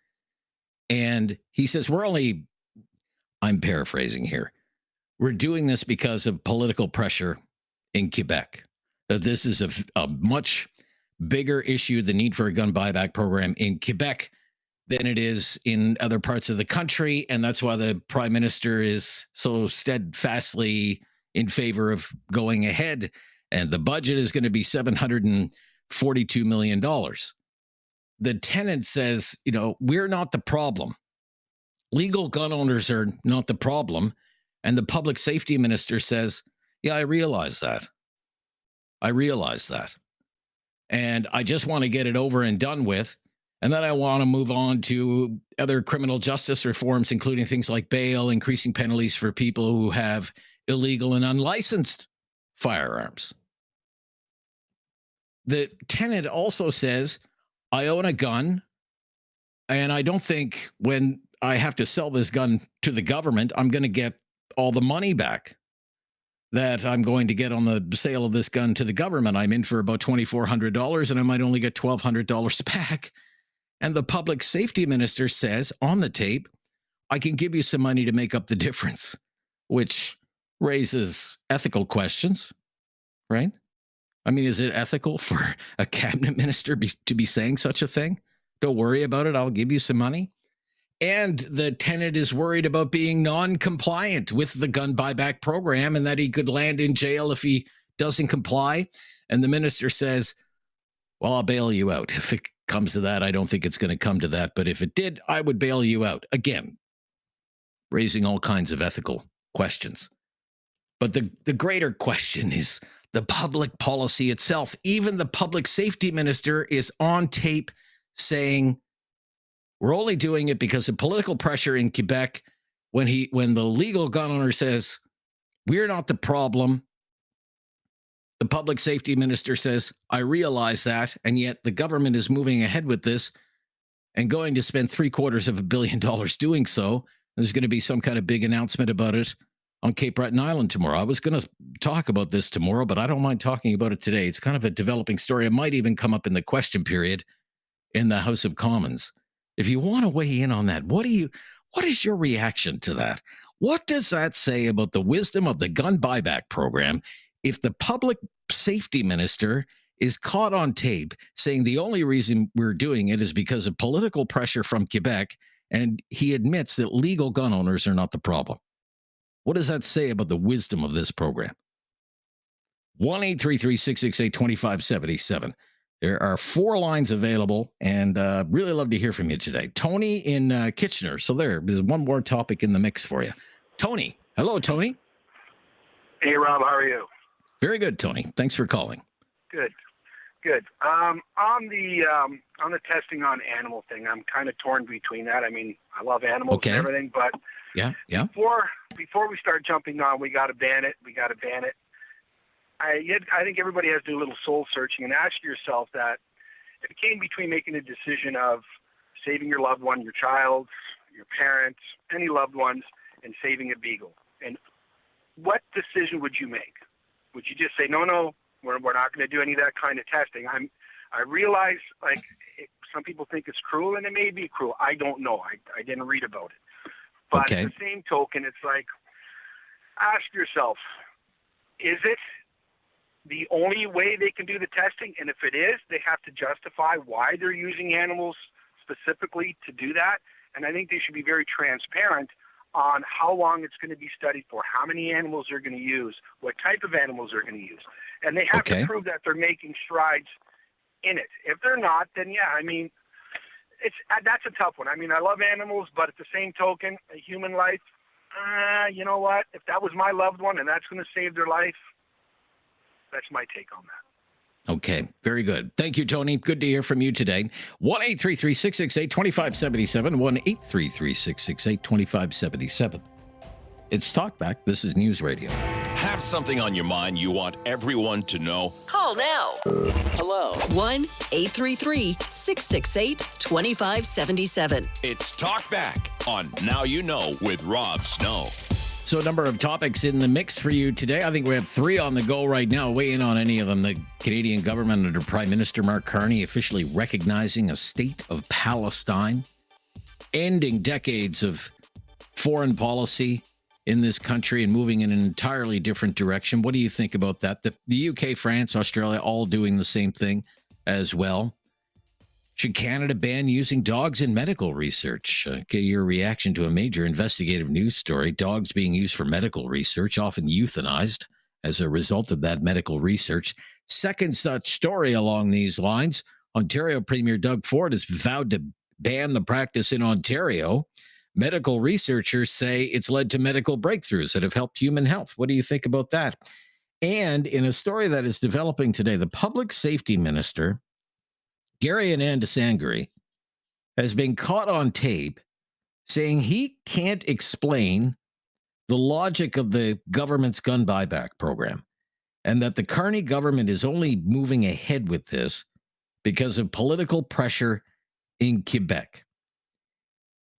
And he says, I'm paraphrasing here, we're doing this because of political pressure in Quebec. That this is a much bigger issue, the need for a gun buyback program in Quebec, than it is in other parts of the country. And that's why the prime minister is so steadfastly in favor of going ahead. And the budget is going to be $742 million. The tenant says, we're not the problem. Legal gun owners are not the problem. And the public safety minister says, yeah, I realize that. And I just want to get it over and done with. And then I want to move on to other criminal justice reforms, including things like bail, increasing penalties for people who have illegal and unlicensed firearms. The tenant also says, I own a gun, and I don't think when I have to sell this gun to the government, I'm going to get all the money back that I'm going to get on the sale of this gun to the government. I'm in for about $2,400, and I might only get $1,200 back. And the public safety minister says on the tape, I can give you some money to make up the difference, which raises ethical questions, right? I mean, is it ethical for a cabinet minister to be saying such a thing? Don't worry about it. I'll give you some money. And the tenant is worried about being non-compliant with the gun buyback program and that he could land in jail if he doesn't comply. And the minister says, well, I'll bail you out. If it comes to that, I don't think it's going to come to that. But if it did, I would bail you out. Again, raising all kinds of ethical questions. But the greater question is the public policy itself. Even the public safety minister is on tape saying, we're only doing it because of political pressure in Quebec. When the legal gun owner says, we're not the problem, the public safety minister says, I realize that, and yet the government is moving ahead with this and going to spend $750 million doing so. There's going to be some kind of big announcement about it on Cape Breton Island tomorrow. I was going to talk about this tomorrow, but I don't mind talking about it today. It's kind of a developing story. It might even come up in the question period in the House of Commons If you want to weigh in on that, what is your reaction to that? What does that say about the wisdom of the gun buyback program if the public safety minister is caught on tape saying the only reason we're doing it is because of political pressure from Quebec, and he admits that legal gun owners are not the problem? What does that say about the wisdom of this program? 1-833-668-2577. There are 4 lines available, and really love to hear from you today. Tony in Kitchener. So there's one more topic in the mix for you. Tony. Hello, Tony. Hey, Rob. How are you? Very good, Tony. Thanks for calling. Good. On the testing on animal thing, I'm kind of torn between that. I mean, I love animals and everything, but yeah. Before we start jumping on, we got to ban it. I think everybody has to do a little soul searching and ask yourself that if it came between making a decision of saving your loved one, your child, your parents, any loved ones, and saving a beagle, and what decision would you make? Would you just say, no, we're not going to do any of that kind of testing? I realize, some people think it's cruel, and it may be cruel. I don't know. I didn't read about it. But at the same token, it's like, ask yourself, is it the only way they can do the testing? And if it is, they have to justify why they're using animals specifically to do that. And I think they should be very transparent on how long it's going to be studied for, how many animals they're going to use, what type of animals they're going to use. And they have to prove that they're making strides in it. If they're not, then that's a tough one. I mean, I love animals, but at the same token, a human life, you know what? If that was my loved one and that's going to save their life, that's my take on that. Okay, very good. Thank you, Tony. Good to hear from you today. 1-833-668-2577, 1-833-668-2577. It's Talkback. This is News Radio. Have something on your mind you want everyone to know? Call now. Hello. 1-833-668-2577. It's Talkback on Now You Know with Rob Snow. So a number of topics in the mix for you today. I think we have 3 on the go right now. Weigh in on any of them. The Canadian government under Prime Minister Mark Carney officially recognizing a State of Palestine, ending decades of foreign policy in this country and moving in an entirely different direction. What do you think about that? The UK, France, Australia, all doing the same thing as well. Should Canada ban using dogs in medical research? Get your reaction to a major investigative news story. Dogs being used for medical research, often euthanized as a result of that medical research. Second such story along these lines, Ontario Premier Doug Ford has vowed to ban the practice in Ontario. Medical researchers say it's led to medical breakthroughs that have helped human health. What do you think about that? And in a story that is developing today, the public safety minister, Gary Anandasangri, has been caught on tape saying he can't explain the logic of the government's gun buyback program, and that the Carney government is only moving ahead with this because of political pressure in Quebec.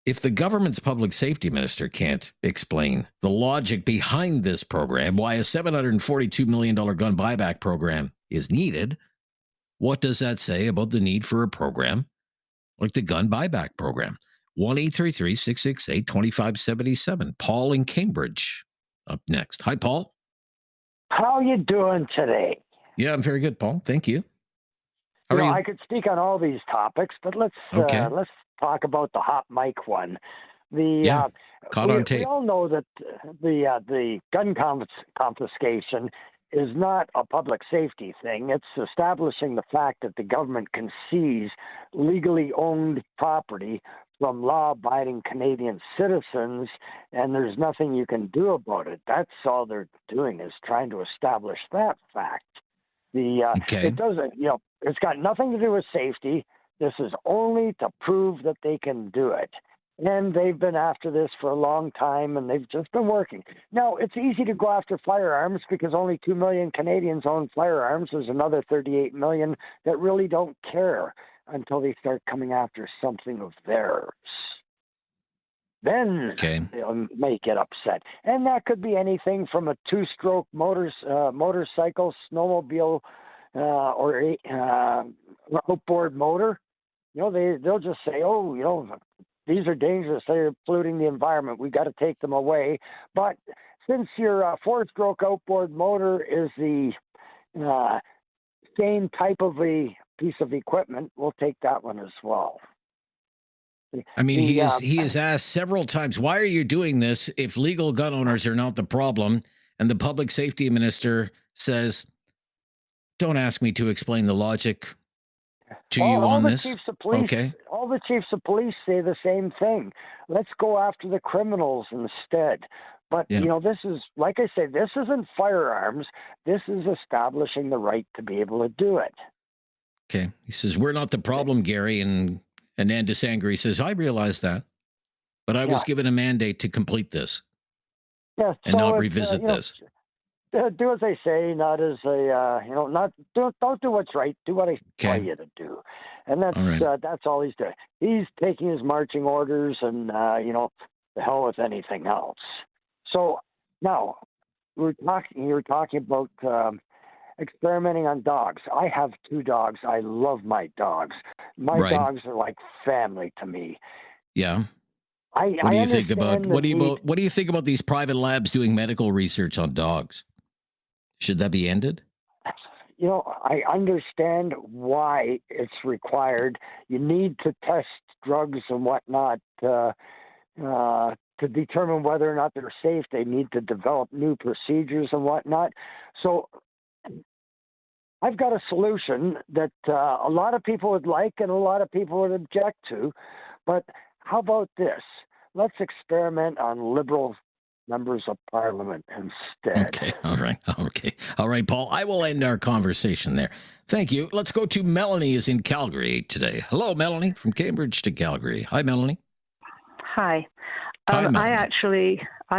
If the government's public safety minister can't explain the logic behind this program, why a $742 million gun buyback program is needed, what does that say about the need for a program like the gun buyback program? 1-833-668-2577. Paul in Cambridge up next. Hi, Paul. How you doing today? Yeah, I'm very good, Paul. Thank you. How are you? I could speak on all these topics, but let's talk about the hot mic one. Caught on tape. We all know that the gun confiscation is not a public safety thing. It's establishing the fact that the government can seize legally owned property from law-abiding Canadian citizens, and there's nothing you can do about it. That's all they're doing, is trying to establish that fact. It doesn't, it's got nothing to do with safety. This is only to prove that they can do it. And they've been after this for a long time, and they've just been working. Now, it's easy to go after firearms because only 2 million Canadians own firearms. There's another 38 million that really don't care until they start coming after something of theirs. Then they may get upset. And that could be anything from a 2-stroke motorcycle, snowmobile, or outboard motor, they'll just say, oh, these are dangerous. They're polluting the environment. We've got to take them away. But since your four-stroke outboard motor is the same type of a piece of equipment, we'll take that one as well. I mean, he has asked several times, why are you doing this if legal gun owners are not the problem? And the public safety minister says, don't ask me to explain the logic to you on this. Okay. All the chiefs of police say the same thing. Let's go after the criminals instead. But, this is, like I say, this isn't firearms. This is establishing the right to be able to do it. Okay. He says, we're not the problem, Gary. And Ananda Sangri says, I realize that. But I was given a mandate to complete this and not revisit this. Do as I say, not as don't do what's right. Do what I tell you to do, and that's all he's doing. He's taking his marching orders, and the hell with anything else. So now you're talking about experimenting on dogs. I have 2 dogs. I love my dogs. My dogs are like family to me. Yeah. What do you think about these private labs doing medical research on dogs? Should that be ended? I understand why it's required. You need to test drugs and whatnot to determine whether or not they're safe. They need to develop new procedures and whatnot. So I've got a solution that a lot of people would like and a lot of people would object to. But how about this? Let's experiment on Liberal members of Parliament instead. Okay. All right, Paul. I will end our conversation there. Thank you. Let's go to Melanie is in Calgary today. Hello, Melanie, from Cambridge to Calgary. Hi, Melanie. Hi. I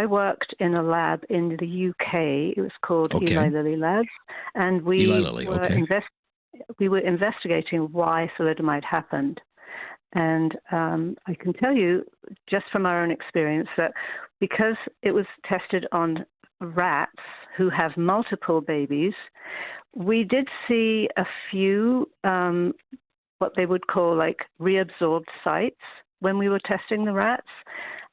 worked in a lab in the UK. It was called Eli Lilly Labs, and we were investigating why thalidomide happened. And I can tell you, just from our own experience, that because it was tested on rats who have multiple babies, we did see a few what they would call like reabsorbed sites when we were testing the rats.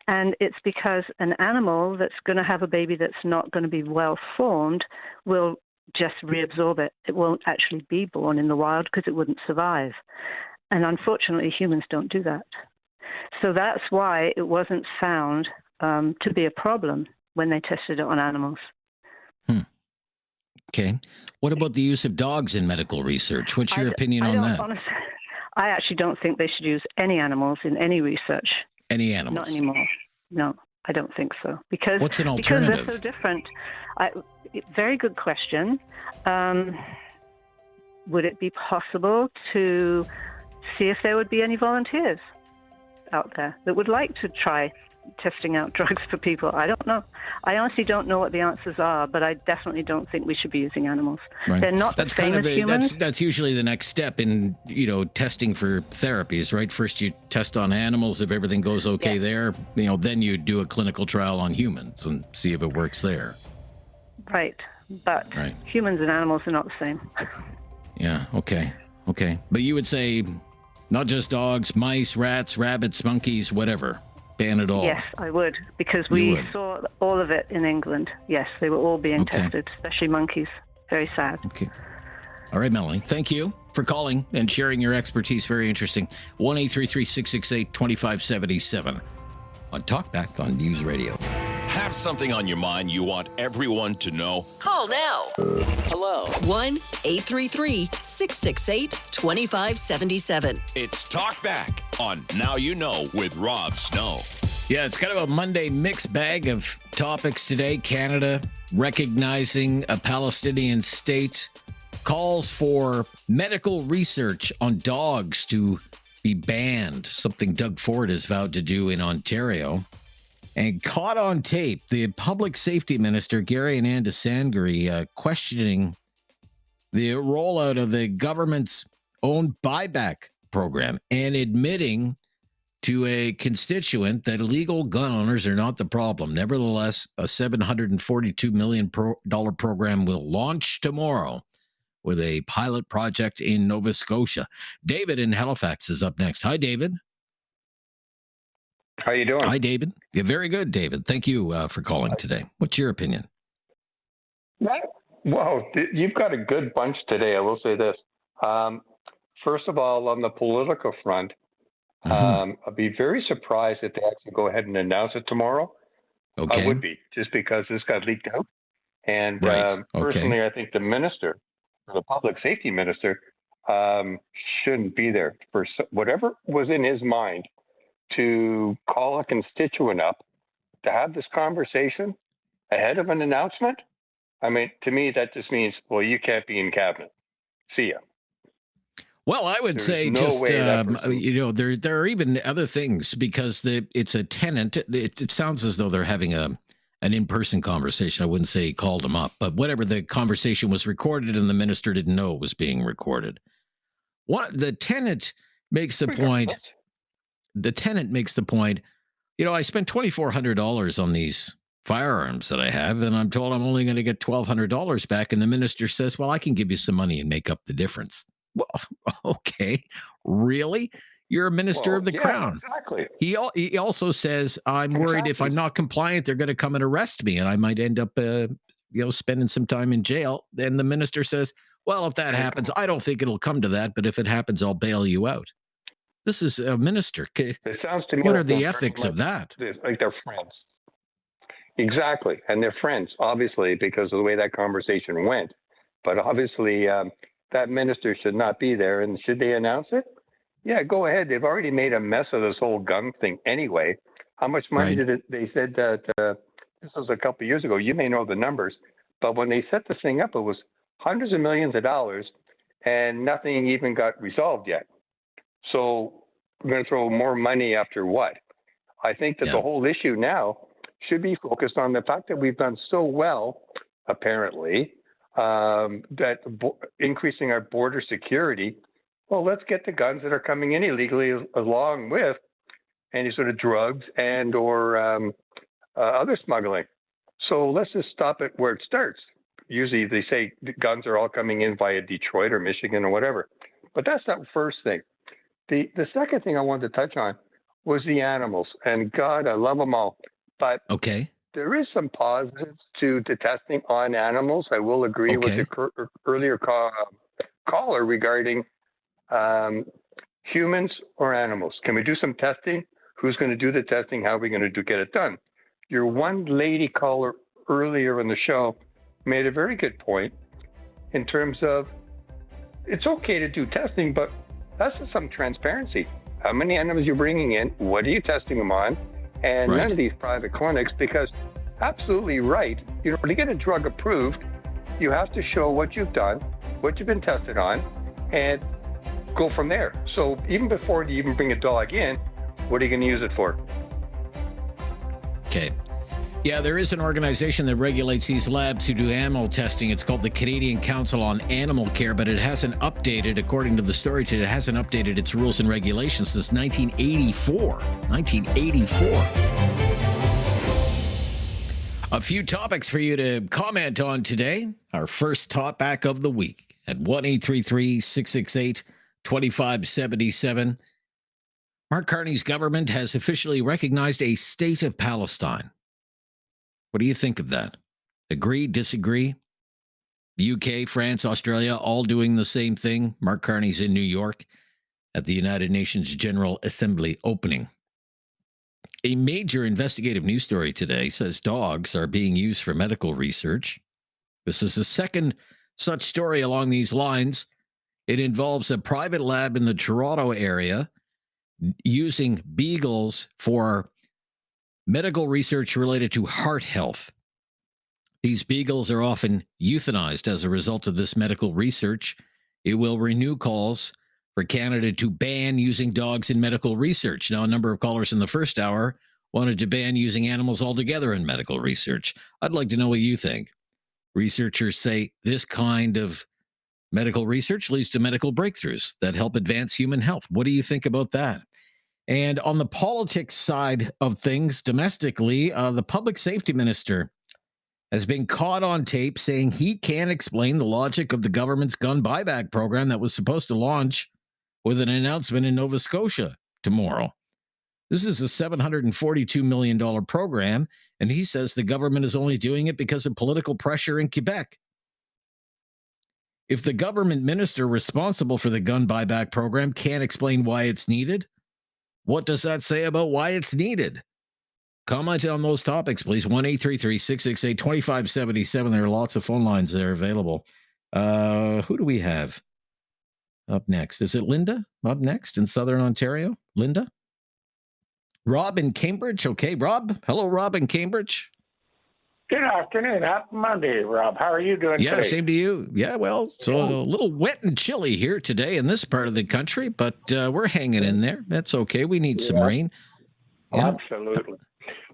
And it's because an animal that's going to have a baby that's not going to be well formed will just reabsorb it. It won't actually be born in the wild because it wouldn't survive. And unfortunately, humans don't do that. So that's why it wasn't found to be a problem when they tested it on animals. Okay. What about the use of dogs in medical research? What's your opinion on that? Honestly, I actually don't think they should use any animals in any research. Any animals? Not anymore. No, I don't think so. Because what's an alternative? Because they're so different. Very good question. Would it be possible to see if there would be any volunteers out there that would like to try testing out drugs for people? I don't know. I honestly don't know what the answers are, but I definitely don't think we should be using animals. Right. They're not the same as humans. That's usually the next step in testing for therapies, right? First you test on animals. If everything goes okay there, then you do a clinical trial on humans and see if it works there. Right. But humans and animals are not the same. Yeah. Okay. But you would say not just dogs, mice, rats, rabbits, monkeys, whatever. Ban it all. Yes, I would, because we saw all of it in England. Yes, they were all being tested, especially monkeys. Very sad. Okay. All right, Melanie. Thank you for calling and sharing your expertise. Very interesting. 1-833-668-2577 on Talkback on News Radio. Have something on your mind you want everyone to know? Call now. Hello. 1-833-668-2577. It's Talkback on Now You Know with Rob Snow. Yeah, it's kind of a Monday mixed bag of topics today. Canada recognizing a Palestinian state, calls for medical research on dogs to be banned, something Doug Ford has vowed to do in Ontario. And caught on tape, the public safety minister, Gary Ananda Sangri, questioning the rollout of the government's own buyback program and admitting to a constituent that illegal gun owners are not the problem. Nevertheless, a $742 million program will launch tomorrow with a pilot project in Nova Scotia. David in Halifax is up next. Hi, David. How you doing? Hi, David. Yeah, very good, David. Thank you for calling today. What's your opinion? Well, you've got a good bunch today. I will say this. First of all, on the political front, I'd be very surprised if they actually go ahead and announce it tomorrow. Okay. I would be, just because this got leaked out. And Okay. personally, I think the minister, the public safety minister, shouldn't be there for whatever was in his mind to call a constituent up to have this conversation ahead of an announcement. I mean, to me, that just means, well, you can't be in cabinet. See ya. Well, I would say just, there are even other things because it's a tenant. It sounds as though they're having an in-person conversation. I wouldn't say he called him up, but whatever, the conversation was recorded and the minister didn't know it was being recorded. The tenant makes the point. The tenant makes the point, I spent $2,400 on these firearms that I have, and I'm told I'm only going to get $1,200 back. And the minister says, well, I can give you some money and make up the difference. Well, okay, really? You're a minister of the crown. Exactly. He also says, I'm worried if I'm not compliant, they're going to come and arrest me, and I might end up, spending some time in jail. Then the minister says, well, if that happens, I don't think it'll come to that, but if it happens, I'll bail you out. This is a minister. It sounds to me what like are the ethics of that? Like they're friends. Exactly. And they're friends, obviously, because of the way that conversation went. But obviously, that minister should not be there. And should they announce it? Yeah, go ahead. They've already made a mess of this whole gun thing anyway. How much money did it? They said that this was a couple of years ago. You may know the numbers. But when they set this thing up, it was hundreds of millions of dollars, and nothing even got resolved yet. So we're going to throw more money after what? I think that the whole issue now should be focused on the fact that we've done so well, apparently, that increasing our border security. Well, let's get the guns that are coming in illegally along with any sort of drugs and or other smuggling. So let's just stop it where it starts. Usually they say the guns are all coming in via Detroit or Michigan or whatever. But that's that first thing. The second thing I wanted to touch on was the animals. And God, I love them all. But there is some positives to the testing on animals. I will agree with the earlier caller regarding humans or animals. Can we do some testing? Who's going to do the testing? How are we going to get it done? Your one lady caller earlier in the show made a very good point in terms of it's okay to do testing, but that's just some transparency. How many animals you're bringing in? What are you testing them on? And none of these private clinics, because absolutely right, to get a drug approved, you have to show what you've done, what you've been tested on, and go from there. So even before you even bring a dog in, what are you going to use it for? Okay. Yeah, there is an organization that regulates these labs who do animal testing. It's called the Canadian Council on Animal Care, but it hasn't updated, according to the story today, it hasn't updated its rules and regulations since 1984. 1984. A few topics for you to comment on today. Our first talkback of the week at 1-833-668-2577. Mark Carney's government has officially recognized a State of Palestine. What do you think of that? Agree, disagree? The UK, France, Australia, all doing the same thing. Mark Carney's in New York at the United Nations General Assembly opening. A major investigative news story today says dogs are being used for medical research. This is the second such story along these lines. It involves a private lab in the Toronto area using beagles for medical research related to heart health. These beagles are often euthanized as a result of this medical research. It will renew calls for Canada to ban using dogs in medical research. Now, a number of callers in the first hour wanted to ban using animals altogether in medical research. I'd like to know what you think. Researchers say this kind of medical research leads to medical breakthroughs that help advance human health. What do you think about that? And on the politics side of things, domestically, the public safety minister has been caught on tape saying he can't explain the logic of the government's gun buyback program that was supposed to launch with an announcement in Nova Scotia tomorrow. This is a $742 million program, and he says the government is only doing it because of political pressure in Quebec. If the government minister responsible for the gun buyback program can't explain why it's needed, what does that say about why it's needed? Comment on those topics, please. 1-833-668-2577. There are lots of phone lines there available. Who do we have up next? Is it Linda up next in Southern Ontario? Linda? Rob in Cambridge? Okay, Rob. Hello, Rob in Cambridge. Good afternoon. Happy Monday, Rob. How are you doing today? Yeah, same to you. Yeah, well, so a little wet and chilly here today in this part of the country, but we're hanging in there. That's okay. We need some rain. Yeah. Absolutely.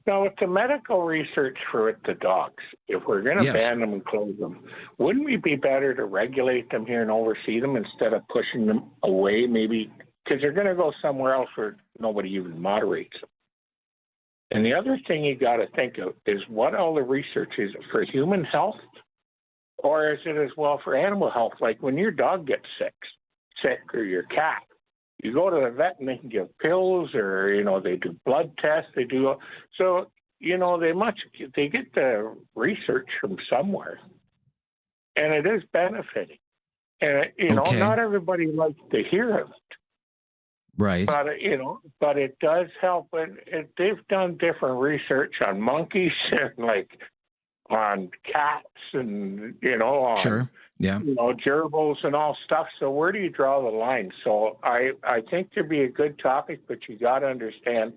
Now, with the medical research for the dogs, if we're going to ban them and close them, wouldn't we be better to regulate them here and oversee them instead of pushing them away, maybe? Because they're going to go somewhere else where nobody even moderates them. And the other thing you got to think of is what all the research is for human health, or is it as well for animal health? Like when your dog gets sick, or your cat, you go to the vet and they can give pills, or they do blood tests. They do so. They get the research from somewhere, and it is benefiting. And not everybody likes to hear of it. Right. But, but it does help. And they've done different research on monkeys and on cats and, on, sure. Yeah. gerbils and all stuff. So where do you draw the line? So I think there'd be a good topic, but you got to understand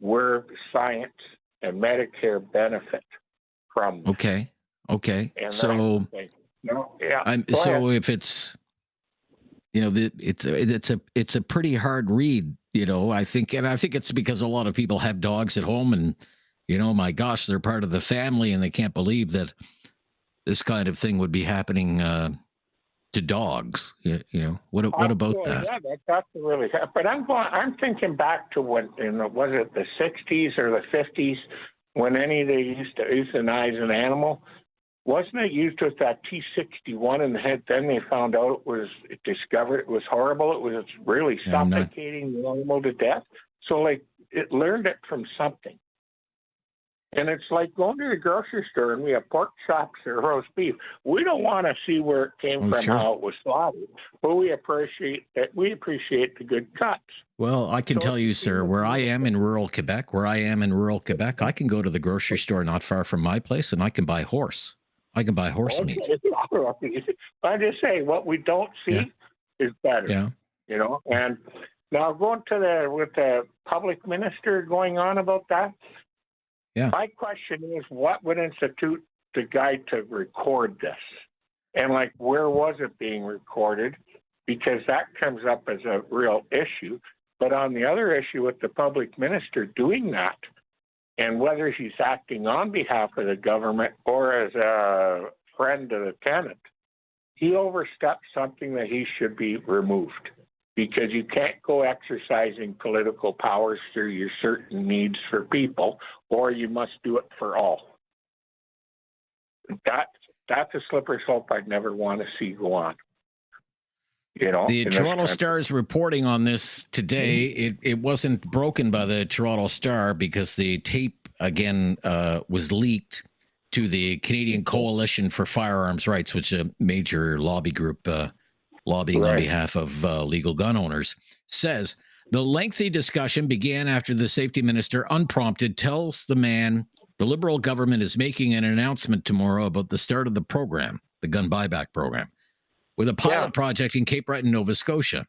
where science and Medicare benefit from. Okay. And so, if it's, it's a pretty hard read, I think it's because a lot of people have dogs at home and, my gosh, they're part of the family and they can't believe that this kind of thing would be happening to dogs. What about that? Yeah, that's really. But I'm thinking back to when was it the 60s or the 50s when they used to euthanize an animal. Wasn't it used with that T61 in the head? Then they found out it discovered it was horrible. It was really suffocating the animal to death. So it learned it from something. And it's like going to the grocery store and we have pork chops or roast beef. We don't want to see where it came from, how it was slaughtered, but we appreciate that. We appreciate the good cuts. Well, I can tell you, sir, where I am in rural Quebec, I can go to the grocery store not far from my place and I can buy horse. I can buy horse meat. I'm just saying, what we don't see is better. Yeah. And now going to with the public minister going on about that. Yeah. My question is, what would institute the guy to record this? And where was it being recorded? Because that comes up as a real issue. But on the other issue with the public minister doing that, and whether he's acting on behalf of the government or as a friend of the tenant, he overstepped something that he should be removed, because you can't go exercising political powers through your certain needs for people, or you must do it for all. That's a slippery slope I'd never want to see go on. The Toronto Star is reporting on this today. It wasn't broken by the Toronto Star because the tape, again, was leaked to the Canadian Coalition for Firearms Rights, which is a major lobby group lobbying on behalf of legal gun owners, says the lengthy discussion began after the safety minister, unprompted, tells the man the Liberal government is making an announcement tomorrow about the start of the program, the gun buyback program, with a pilot project in Cape Breton, Nova Scotia.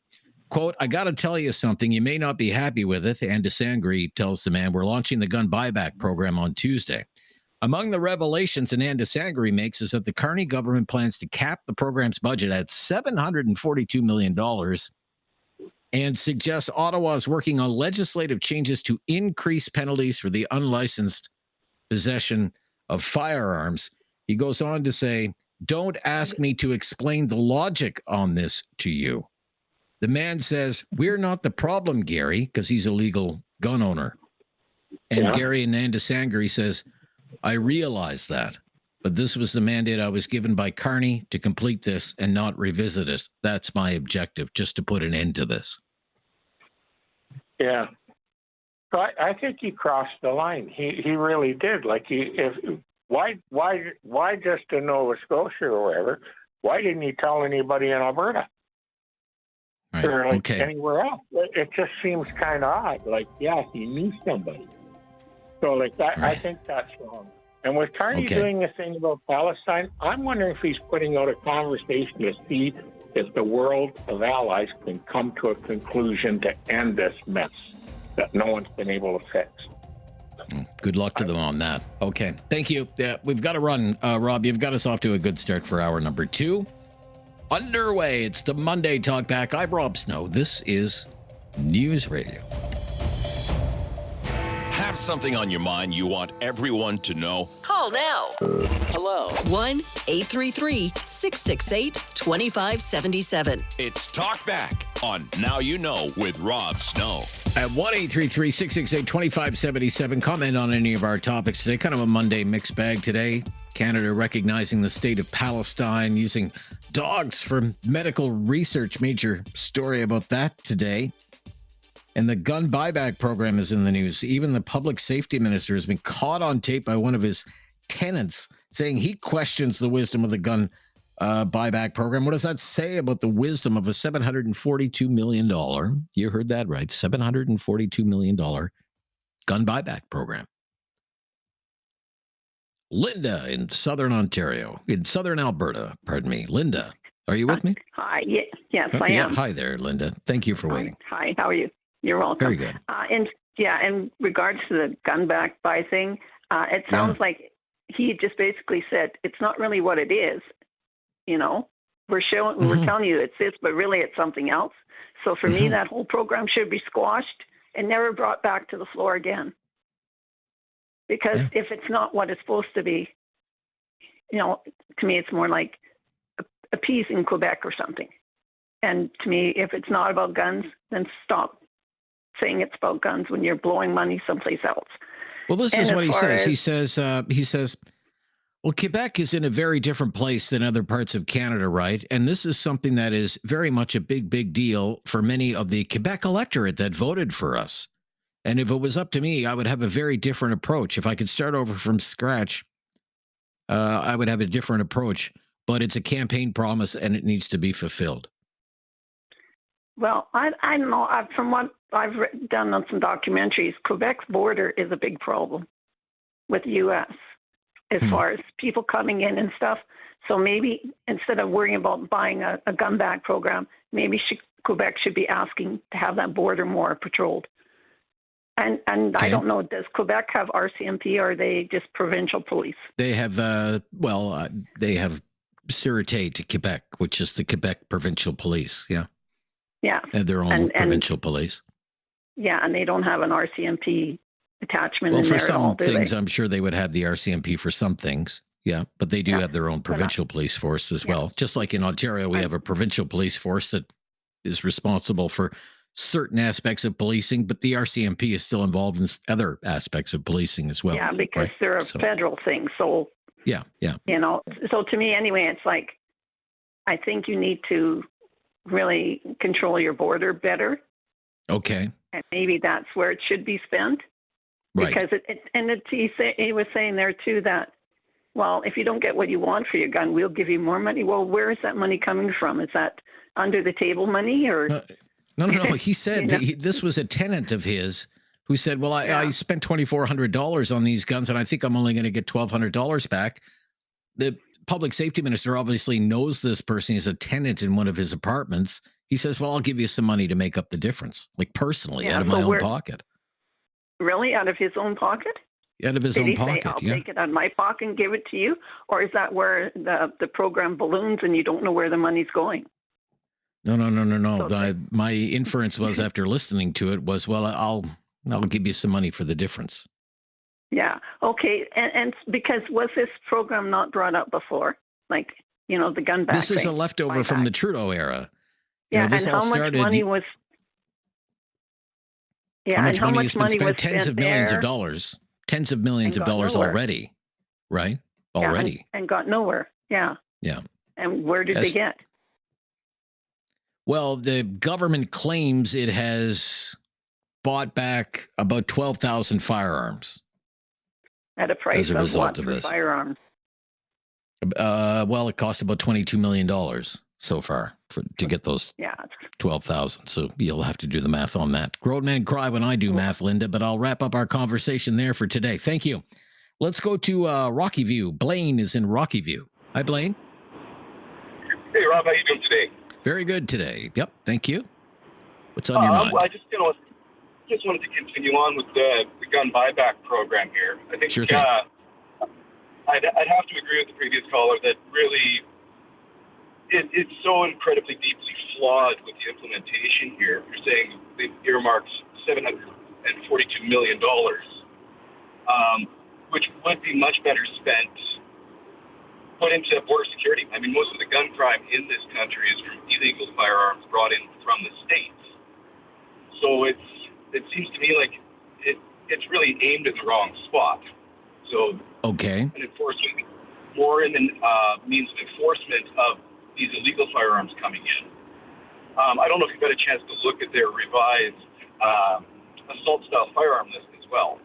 Quote, I got to tell you something. You may not be happy with it. And DeSangre tells the man, we're launching the gun buyback program on Tuesday. Among the revelations Anand DeSangre makes is that the Carney government plans to cap the program's budget at $742 million and suggests Ottawa is working on legislative changes to increase penalties for the unlicensed possession of firearms. He goes on to say, don't ask me to explain the logic on this to you. The man says, we're not the problem, Gary, because he's a legal gun owner. And Gary Anand DeSangre says, I realize that. But this was the mandate I was given by Carney to complete this and not revisit it. That's my objective, just to put an end to this. Yeah. So I think he crossed the line. He really did. Like, why just in Nova Scotia or wherever? Why didn't he tell anybody in Alberta? Right. Or like Okay. anywhere else? It just seems kind of odd. Like, yeah, he knew somebody. So like that, Right. I think that's wrong. And with Carney doing a thing about Palestine, I'm wondering if he's putting out a conversation to see if the world of allies can come to a conclusion to end this mess that no one's been able to fix. Good luck to them on that. Okay. Thank you. Yeah, we've got to run. Rob, you've got us off to a good start for hour number 2. Underway. It's the Monday Talkback. I'm Rob Snow. This is News Radio. Have something on your mind you want everyone to know? Call now. Hello. 1-833-668-2577. It's Talkback on Now You Know with Rob Snow. At 1-833-668-2577. Comment on any of our topics today. Kind of a Monday mixed bag today. Canada recognizing the State of Palestine, using dogs for medical research. Major story about that today. And the gun buyback program is in the news. Even the public safety minister has been caught on tape by one of his tenants saying he questions the wisdom of the gun buyback program. What does that say about the wisdom of a $742 million, you heard that right, $742 million gun buyback program? Linda in Southern Ontario, in Southern Alberta, pardon me. Linda, are you with me? Hi, yes, I Yeah, am. hi there, Linda. Thank you for waiting. Hi, how are you? You're welcome. Very good. And in regards to the gun back buy thing, it sounds like he just basically said it's not really what it is. You know, we're telling you it's this, but really it's something else. So for me, that whole program should be squashed and never brought back to the floor again. Because if it's not what it's supposed to be, you know, to me it's more like appeasing Quebec or something. And to me, if it's not about guns, then stop saying it's about guns when you're blowing money someplace else. Well, this is what he says. He says, well, Quebec is in a very different place than other parts of Canada, right? And this is something that is very much a big, big deal for many of the Quebec electorate that voted for us. And if it was up to me, I would have a very different approach. If I could start over from scratch, I would have a different approach. But it's a campaign promise, and it needs to be fulfilled. Well, I don't know. From what I've done on some documentaries, Quebec's border is a big problem with the U.S. as far as people coming in and stuff. So maybe instead of worrying about buying a gun back program, maybe Quebec should be asking to have that border more patrolled. And I don't know, does Quebec have RCMP or are they just provincial police? They have, they have Sûreté to Quebec, which is the Quebec provincial police. Yeah. Yeah. They have their own provincial police. Yeah, and they don't have an RCMP attachment in there for some at all, do things, they? I'm sure they would have the RCMP for some things. Yeah, but they do have their own provincial police force as well. Just like in Ontario, we have a provincial police force that is responsible for certain aspects of policing, but the RCMP is still involved in other aspects of policing as well. Yeah, because they're a federal thing. So, yeah. You know, so to me anyway, it's like, I think you need to really control your border better. Okay. And maybe that's where it should be spent. Right. Because he was saying there too that, well, if you don't get what you want for your gun, we'll give you more money. Well, where is that money coming from? Is that under the table money or? No. He said this was a tenant of his who said, well, I spent $2,400 on these guns and I think I'm only going to get $1,200 back. The public safety minister obviously knows this person is a tenant in one of his apartments. He says, well, I'll give you some money to make up the difference, like personally out of my own pocket. Really? Out of his own pocket? Out of his own pocket, I'll take it out of my pocket and give it to you? Or is that where the program balloons and you don't know where the money's going? No. My inference was after listening to it was, well, I'll give you some money for the difference. Yeah. Okay. And because was this program not brought up before? Like, you know, the gun back This is thing, a leftover from the Trudeau era. Yeah. You know, this and all how started, much money was? Yeah. How much money has been spent? was Tens of millions there? of dollars. Tens of millions of dollars already, right? already. And got nowhere. Yeah. Yeah. And where did they get? Well, the government claims it has bought back about 12,000 firearms. At a price as a result of what for firearms? Well, it cost about $22 million so far to get those 12,000. So you'll have to do the math on that. Grown men cry when I do math, Linda, but I'll wrap up our conversation there for today. Thank you. Let's go to Rocky View. Blaine is in Rocky View. Hi, Blaine. Hey, Rob. How you doing today? Very good today. Yep. Thank you. What's on your mind? I just wanted to continue on with the gun buyback program here. I think sure thing. I'd have to agree with the previous caller that really it's so incredibly deeply flawed with the implementation here. You're saying they've earmarked $742 million, which would be much better spent put into border security. I mean, most of the gun crime in this country is from illegal firearms brought in from the States. So it seems to me like it's really aimed at the wrong spot. So an enforcement, more in the means of enforcement of these illegal firearms coming in. I don't know if you've had a chance to look at their revised assault-style firearm list as well.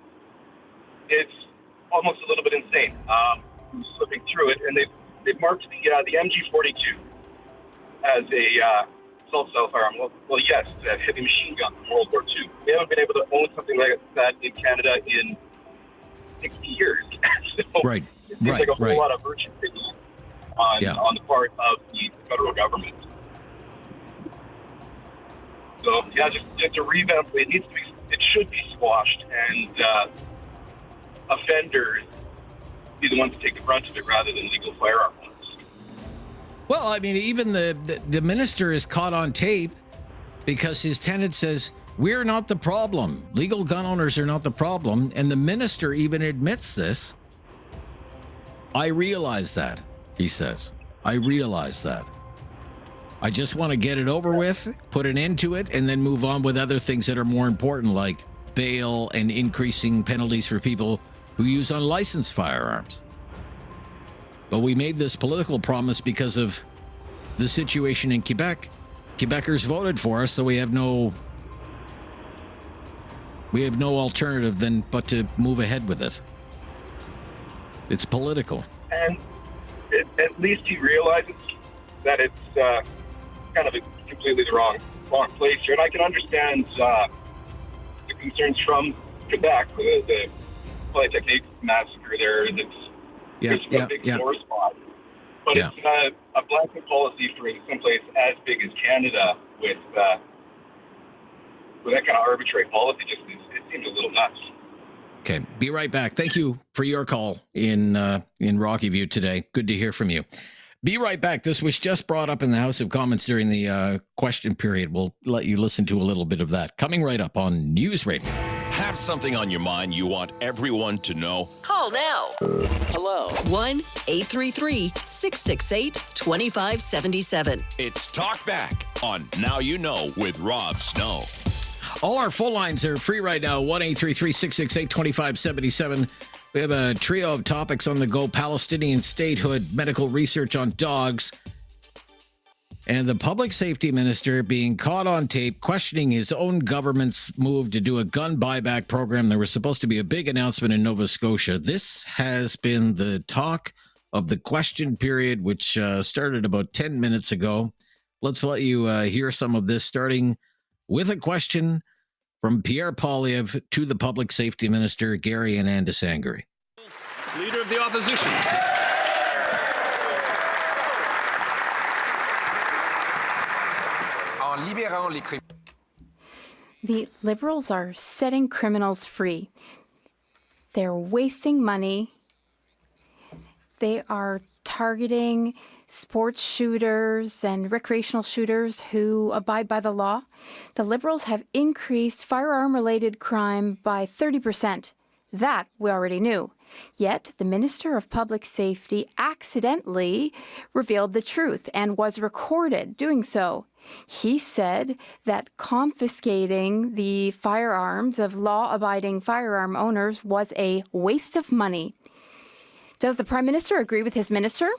It's almost a little bit insane. Slipping through it, and they've marked the MG42 as a assault-style firearm. Well, yes, it's a heavy machine gun from World War II. We haven't been able to own something like that in Canada in 60 years. So right. It seems like a whole lot of urgency on the part of the federal government. So yeah, just to revamp, it should be squashed, and offenders be the ones to take the brunt of it rather than legal firearm owners. Well, I mean, even the minister is caught on tape because his tenant says, we're not the problem. Legal gun owners are not the problem. And the minister even admits this. I realize that, he says. I realize that. I just want to get it over with, put an end to it, and then move on with other things that are more important, like bail and increasing penalties for people who use unlicensed firearms. But we made this political promise because of the situation in Quebec. Quebecers voted for us, so we have no alternative than but to move ahead with it. It's political. And at least he realizes that it's kind of completely the wrong place here. And I can understand the concerns from Quebec, the Polytechnique massacre there. That's a big sore spot. But it's a blanket policy for someplace as big as Canada with that kind of arbitrary policy. It seems a little nuts. Okay, be right back. Thank you for your call in Rocky View today. Good to hear from you. Be right back. This was just brought up in the House of Commons during the question period. We'll let you listen to a little bit of that. Coming right up on News Radio. Have something on your mind you want everyone to know? Call now. Hello. 1-833-668-2577. It's Talkback on Now You Know with Rob Snow. All our phone lines are free right now. 1-833-668-2577. We have a trio of topics on the go: Palestinian statehood, medical research on dogs, and the public safety minister being caught on tape questioning his own government's move to do a gun buyback program. There was supposed to be a big announcement in Nova Scotia. This has been the talk of the question period, which started about 10 minutes ago. Let's let you hear some of this, starting with a question from Pierre Poilievre to the public safety minister, Gary Anandasangari. Leader of the opposition. The Liberals are setting criminals free. They're wasting money. They are targeting sports shooters and recreational shooters who abide by the law. The Liberals have increased firearm-related crime by 30%. That we already knew. Yet the Minister of Public Safety accidentally revealed the truth and was recorded doing so. He said that confiscating the firearms of law-abiding firearm owners was a waste of money. Does the Prime Minister agree with his minister?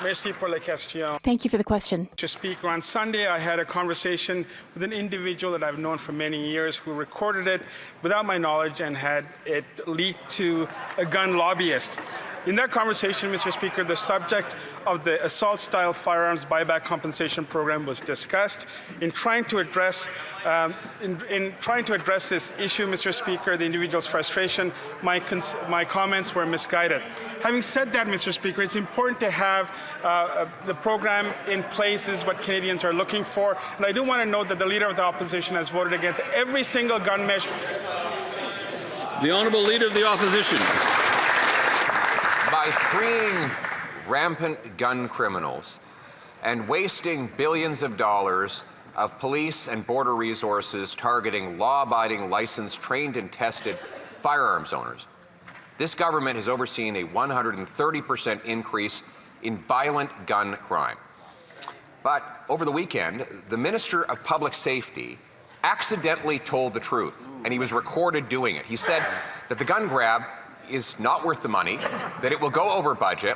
Merci pour la question. Thank you for the question. Mr. Speaker, on Sunday I had a conversation with an individual that I've known for many years who recorded it without my knowledge and had it leaked to a gun lobbyist. In that conversation, Mr. Speaker, the subject of the assault-style firearms buyback compensation program was discussed. In trying to address this issue, Mr. Speaker, the individual's frustration, my comments were misguided. Having said that, Mr. Speaker, it's important to have the program in place. This is what Canadians are looking for. And I do want to note that the Leader of the Opposition has voted against every single gun measure. The Honourable Leader of the Opposition. By freeing rampant gun criminals and wasting billions of dollars of police and border resources targeting law-abiding, licensed, trained and tested firearms owners, this government has overseen a 130% increase in violent gun crime. But over the weekend, the Minister of Public Safety accidentally told the truth, and he was recorded doing it. He said that the gun grab is not worth the money, that it will go over budget,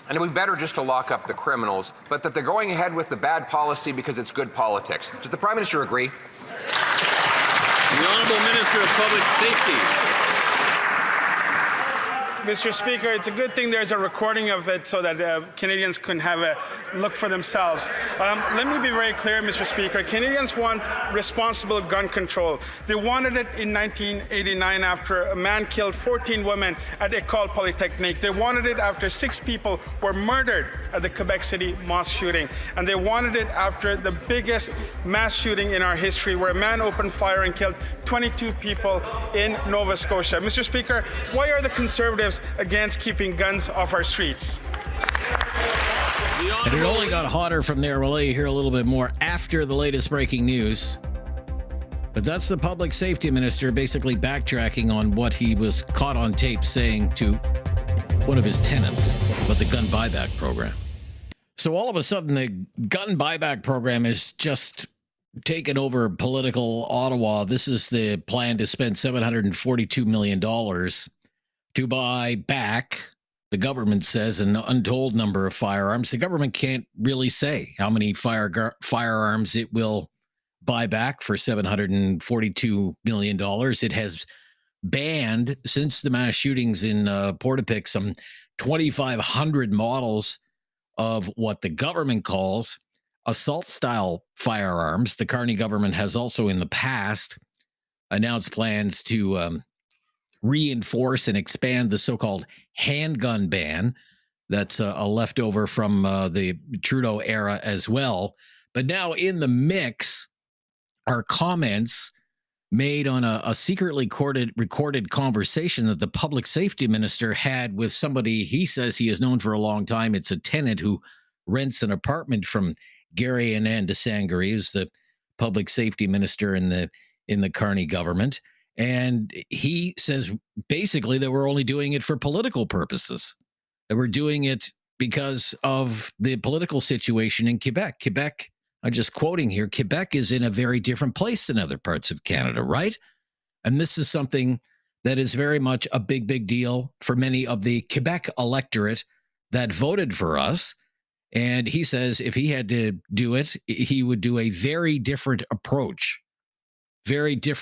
and it would be better just to lock up the criminals, but that they're going ahead with the bad policy because it's good politics. Does the Prime Minister agree? The Honourable Minister of Public Safety. Mr. Speaker, it's a good thing there's a recording of it so that Canadians can have a look for themselves. Let me be very clear, Mr. Speaker. Canadians want responsible gun control. They wanted it in 1989 after a man killed 14 women at École Polytechnique. They wanted it after 6 people were murdered at the Quebec City mosque shooting. And they wanted it after the biggest mass shooting in our history, where a man opened fire and killed 22 people in Nova Scotia. Mr. Speaker, why are the Conservatives against keeping guns off our streets? And it only got hotter from there. We'll let you hear a little bit more after the latest breaking news. But that's the Public Safety Minister basically backtracking on what he was caught on tape saying to one of his tenants about the gun buyback program. So all of a sudden, the gun buyback program is just taken over political Ottawa. This is the plan to spend $742 million to buy back, the government says, an untold number of firearms. The government can't really say how many firearms it will buy back for $742 million. It has banned, since the mass shootings in Portapique, some 2,500 models of what the government calls assault-style firearms. The Carney government has also in the past announced plans to reinforce and expand the so-called handgun ban. That's a leftover from the Trudeau era as well. But now in the mix are comments made on a secretly recorded conversation that the public safety minister had with somebody he says he has known for a long time. It's a tenant who rents an apartment from Gary Anand Desangari, who's the public safety minister in the Carney government. And he says basically that we're only doing it for political purposes, that we're doing it because of the political situation in Quebec. Quebec, I'm just quoting here, Quebec is in a very different place than other parts of Canada, right? And this is something that is very much a big deal for many of the Quebec electorate that voted for us. And he says if he had to do it, he would do a very different approach, very different